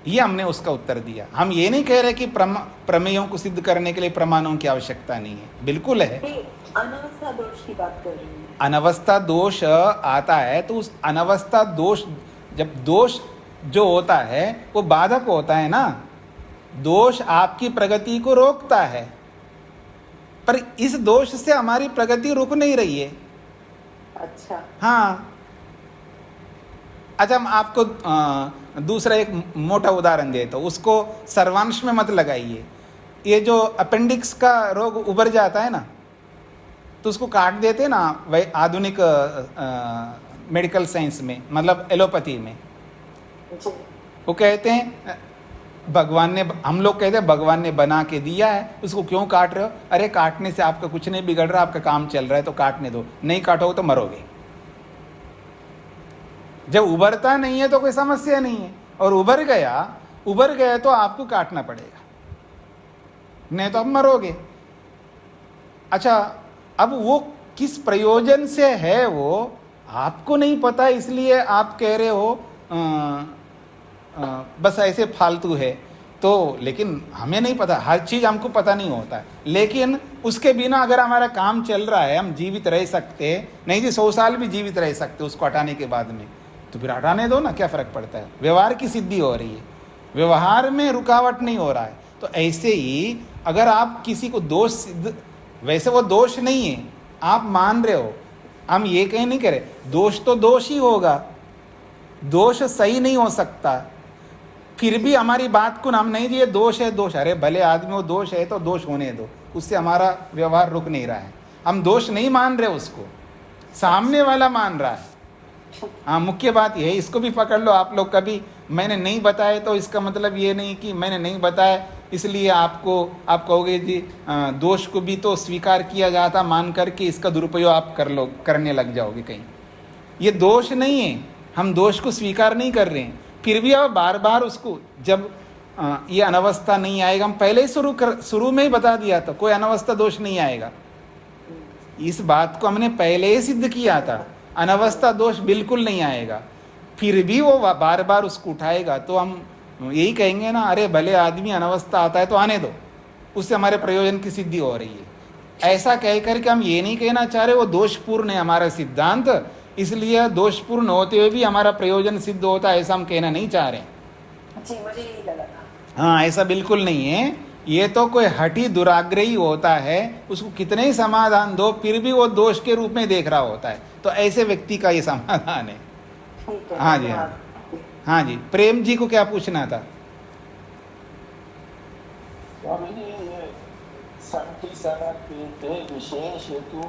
ये हमने उसका उत्तर दिया। हम ये नहीं कह रहे कि प्रमेयों को सिद्ध करने के लिए प्रमाणों की आवश्यकता नहीं है, बिल्कुल है। अनवस्था दोष की बात कर रही हूँ। अनवस्था दोष आता है तो उस अनवस्था दोष, जब दोष जो होता है वो बाधक होता है ना, दोष आपकी प्रगति को रोकता है, पर इस दोष से हमारी प्रगति रुक नहीं रही है। अच्छा, हाँ। अच्छा, हम आपको दूसरा एक मोटा उदाहरण देता हूँ, उसको सर्वांश में मत लगाइए। ये जो अपेंडिक्स का रोग उभर जाता है ना, तो उसको काट देते ना वही आधुनिक मेडिकल साइंस में, मतलब एलोपैथी में। वो कहते हैं भगवान ने, हम लोग कहते हैं भगवान ने बना के दिया है, उसको क्यों काट रहे हो? अरे काटने से आपका कुछ नहीं बिगड़ रहा, आपका काम चल रहा है तो काटने दो, नहीं काटोगे तो मरोगे। जब उभरता नहीं है तो कोई समस्या नहीं है, और उभर गया तो आपको काटना पड़ेगा, नहीं तो आप मरोगे। अच्छा, अब वो किस प्रयोजन से है वो आपको नहीं पता, इसलिए आप कह रहे हो बस ऐसे फालतू है। तो लेकिन हमें नहीं पता, हर चीज़ हमको पता नहीं होता है, लेकिन उसके बिना अगर हमारा काम चल रहा है, हम जीवित रह सकते, नहीं जी 100 साल भी जीवित रह सकते उसको हटाने के बाद में, तो फिर हटाने दो ना, क्या फ़र्क पड़ता है? व्यवहार की सिद्धि हो रही है, व्यवहार में रुकावट नहीं हो रहा है। तो ऐसे ही अगर आप किसी को दोष सिद्ध, वैसे वो दोष नहीं है, आप मान रहे हो, हम ये कहीं नहीं करें, दोष तो दोष ही होगा, दोष सही नहीं हो सकता। फिर भी हमारी बात को हम नहीं जी ये दोष है, दोष, अरे भले आदमी वो दोष है तो दोष होने दो, उससे हमारा व्यवहार रुक नहीं रहा है। हम दोष नहीं मान रहे, उसको सामने वाला मान रहा है। हाँ, मुख्य बात यह है, इसको भी पकड़ लो आप लोग। कभी मैंने नहीं बताया तो इसका मतलब ये नहीं कि मैंने नहीं बताया इसलिए आप कहोगे जी दोष को भी तो स्वीकार किया जाता मान करके इसका दुरुपयोग आप करने लग जाओगे कहीं। ये दोष नहीं है, हम दोष को स्वीकार नहीं कर रहे हैं, फिर भी आप बार बार उसको, जब ये अनवस्था नहीं आएगा, हम पहले ही शुरू में ही बता दिया था कोई अनवस्था दोष नहीं आएगा, इस बात को हमने पहले ही सिद्ध किया था, अनवस्था दोष बिल्कुल नहीं आएगा। फिर भी वो बार बार उसको उठाएगा तो हम यही कहेंगे ना, अरे भले आदमी अनवस्था आता है तो आने दो, उससे हमारे प्रयोजन की सिद्धि हो रही है। ऐसा कह करके हम ये नहीं कहना चाह रहे वो दोषपूर्ण है हमारा सिद्धांत, इसलिए दोषपूर्ण होते हुए भी हमारा प्रयोजन सिद्ध होता है, ऐसा हम कहना नहीं चाह रहे। जी, मुझे यही लगा था। हाँ, ऐसा बिल्कुल नहीं है। ये तो कोई हठी दुराग्रही होता है, उसको कितने ही समाधान दो फिर भी वो दोष के रूप में देख रहा होता है, तो ऐसे व्यक्ति का ये समाधान है। हाँ जी, हाँ जी। प्रेम जी को क्या पूछना था? स्वामी जी, ये सांख्य सारा के विशेष हेतु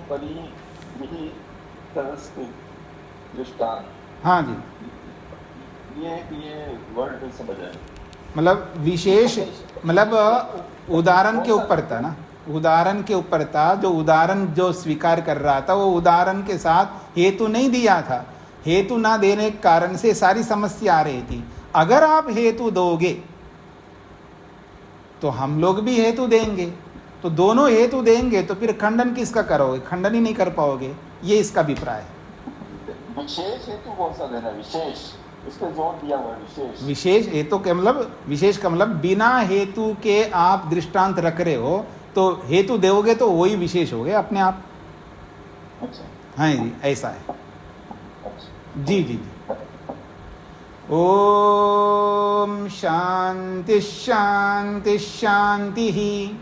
दृष्टांत, हाँ जी, ये वर्ड समझ आए, मतलब विशेष, मतलब उदाहरण के ऊपर था ना, उदाहरण के ऊपर था। जो उदाहरण जो स्वीकार कर रहा था वो उदाहरण के साथ हेतु नहीं दिया था, हेतु ना देने के कारण से सारी समस्या आ रही थी। अगर आप हेतु दोगे तो हम लोग भी हेतु देंगे, तो दोनों हेतु देंगे तो फिर खंडन किसका करोगे? खंडन ही नहीं कर पाओगे, ये इसका अभिप्राय है। विशेष हेतु कौन सा देना? विशेष, इसको जोर दिया हुआ विशेष। विशेष हेतु के मतलब, विशेष का मतलब बिना हेतु के आप दृष्टांत रख रहे हो तो हेतु दोगे तो वही विशेष हो गए अपने आप। अच्छा, हाँ जी, ऐसा है। अच्छा। जी जी जी। ओम शांति शांति शांति ही।